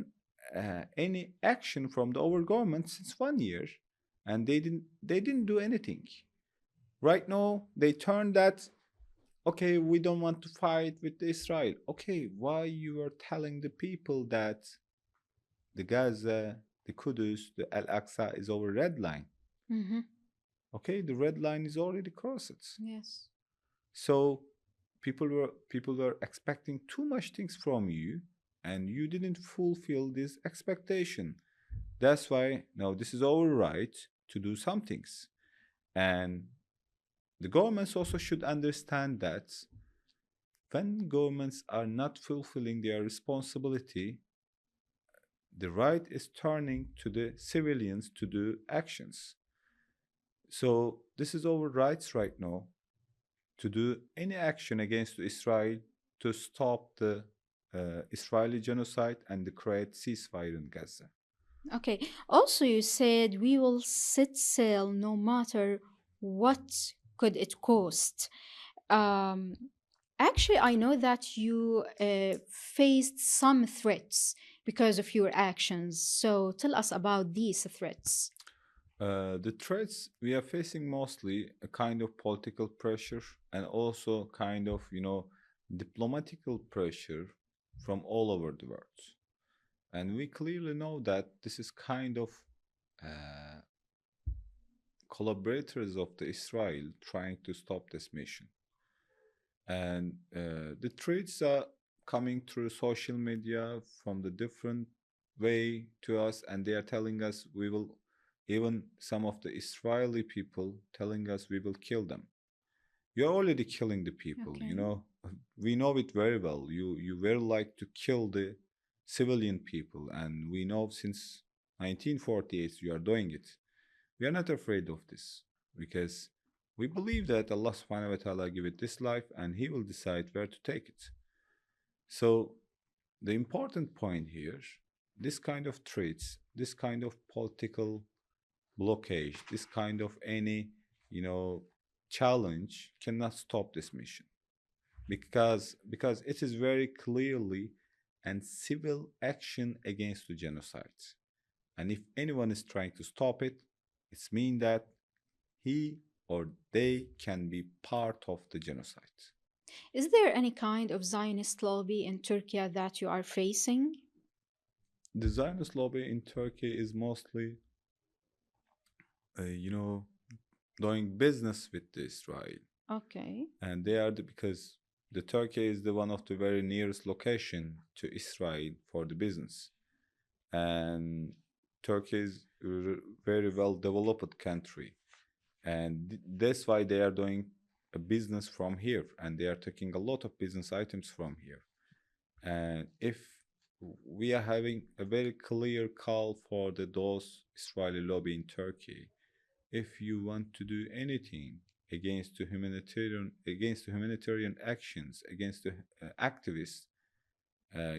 any action from the our government since 1 year, and they didn't do anything. Right now, they turned that okay, we don't want to fight with Israel. Okay, why you are telling the people that the Gaza, the Kudus, the Al Aqsa is our red line? Mhm. Okay, the red line is already crossed. Yes. So people were expecting too much things from you, and you didn't fulfill this expectation. That's why now this is our right to do some things. And the governments also should understand that when governments are not fulfilling their responsibility, the right is turning to the civilians to do actions. So this is our rights right now to do any action against Israel to stop the Israeli genocide and the create ceasefire in Gaza. Okay. Also, you said we will set sail no matter what could it cost. Um, Actually, I know that you faced some threats because of your actions. So tell us about these threats. The threats we are facing mostly a kind of political pressure and also kind of diplomatical pressure from all over the world. And we clearly know that this is kind of uh, collaborators of the Israel trying to stop this mission. And the threats are coming through social media from the different way to us, and they are telling us we will, even some of the Israeli people telling us we will kill them. You're already killing the people, Okay. we know it very well. You very like to kill the civilian people, and we know since 1948 you are doing it. We are not afraid of this because we believe that Allah subhanahu wa ta'ala give it this life and He will decide where to take it. So the important point here, this kind of traits, this kind of political blockage, this kind of any, you know, challenge cannot stop this mission because it is very clearly and civil action against the genocide. And if anyone is trying to stop it, it's mean that he or they can be part of the genocide. Is there any kind of Zionist lobby in Turkey that you are facing? The Zionist lobby in Turkey is mostly, you know, doing business with Israel, Okay. and they are because the Turkey is the one of the very nearest location to Israel for the business, and Turkey is a very well developed country, and that's why they are doing a business from here, and they are taking a lot of business items from here. And if we are having a very clear call for those Israeli lobby in Turkey, if you want to do anything against the humanitarian actions against the activists,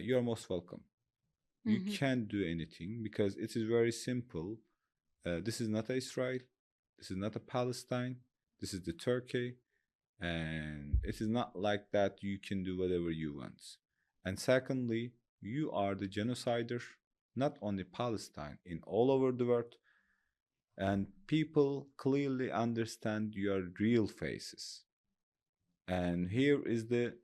you are most welcome. You can't do anything because it is very simple. This is not Israel. This is not a Palestine. This is the Turkey. And it is not like that you can do whatever you want. And secondly, you are the genocider, not only Palestine, in all over the world. And people clearly understand your real faces. And here is the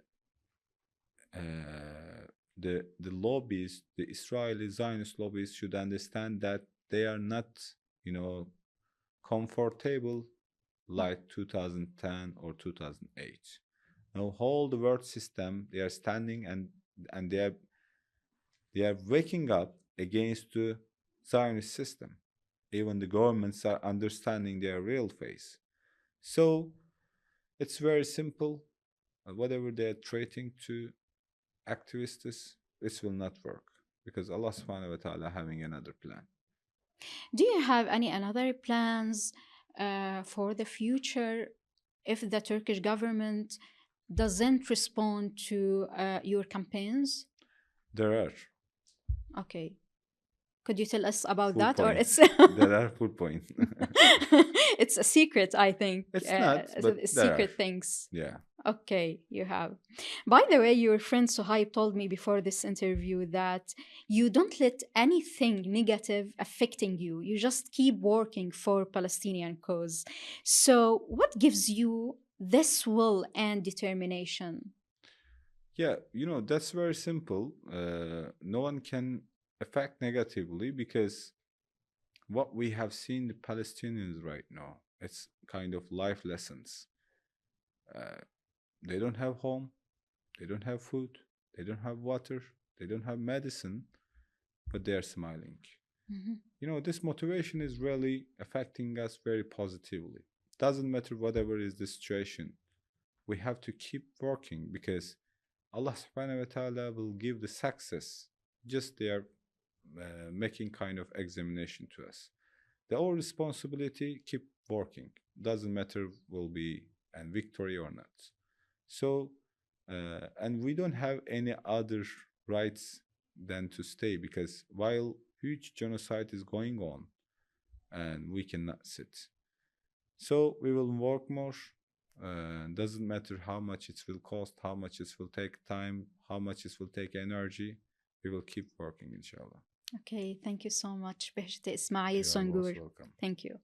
lobbies, the Israeli Zionist lobbies should understand that they are not, comfortable like 2010 or 2008. Now, whole the world system, they are standing and they are waking up against the Zionist system. Even the governments are understanding their real face. So it's very simple. Whatever they are treating to activists, this will not work because Allah subhanahu wa ta'ala having another plan. Do you have any another plans for the future if the Turkish government doesn't respond to your campaigns? There are. Okay. Could you tell us about Full that, or point. it's There are full point. it's a secret? I think It's not, but there secret are. things. Yeah. Okay, you have. By the way, your friend Suhaib told me before this interview that you don't let anything negative affecting you. You just keep working for Palestinian cause. So, what gives you this will and determination? Yeah, that's very simple. No one can affect negatively because what we have seen the Palestinians right now, it's kind of life lessons. They don't have home, they don't have food, they don't have water, they don't have medicine, but they are smiling. This motivation is really affecting us very positively. Doesn't matter whatever is the situation, we have to keep working because Allah subhanahu wa ta'ala will give the success. Just they are making kind of examination to us. The our responsibility, keep working. Doesn't matter will be a victory or not. So, and we don't have any other rights than to stay because while huge genocide is going on, and we cannot sit. So we will work more. Doesn't matter how much it will cost, how much it will take time, how much it will take energy. We will keep working, inshallah. Okay, thank you so much, Beheşti İsmail You are most Songür. welcome. Thank you.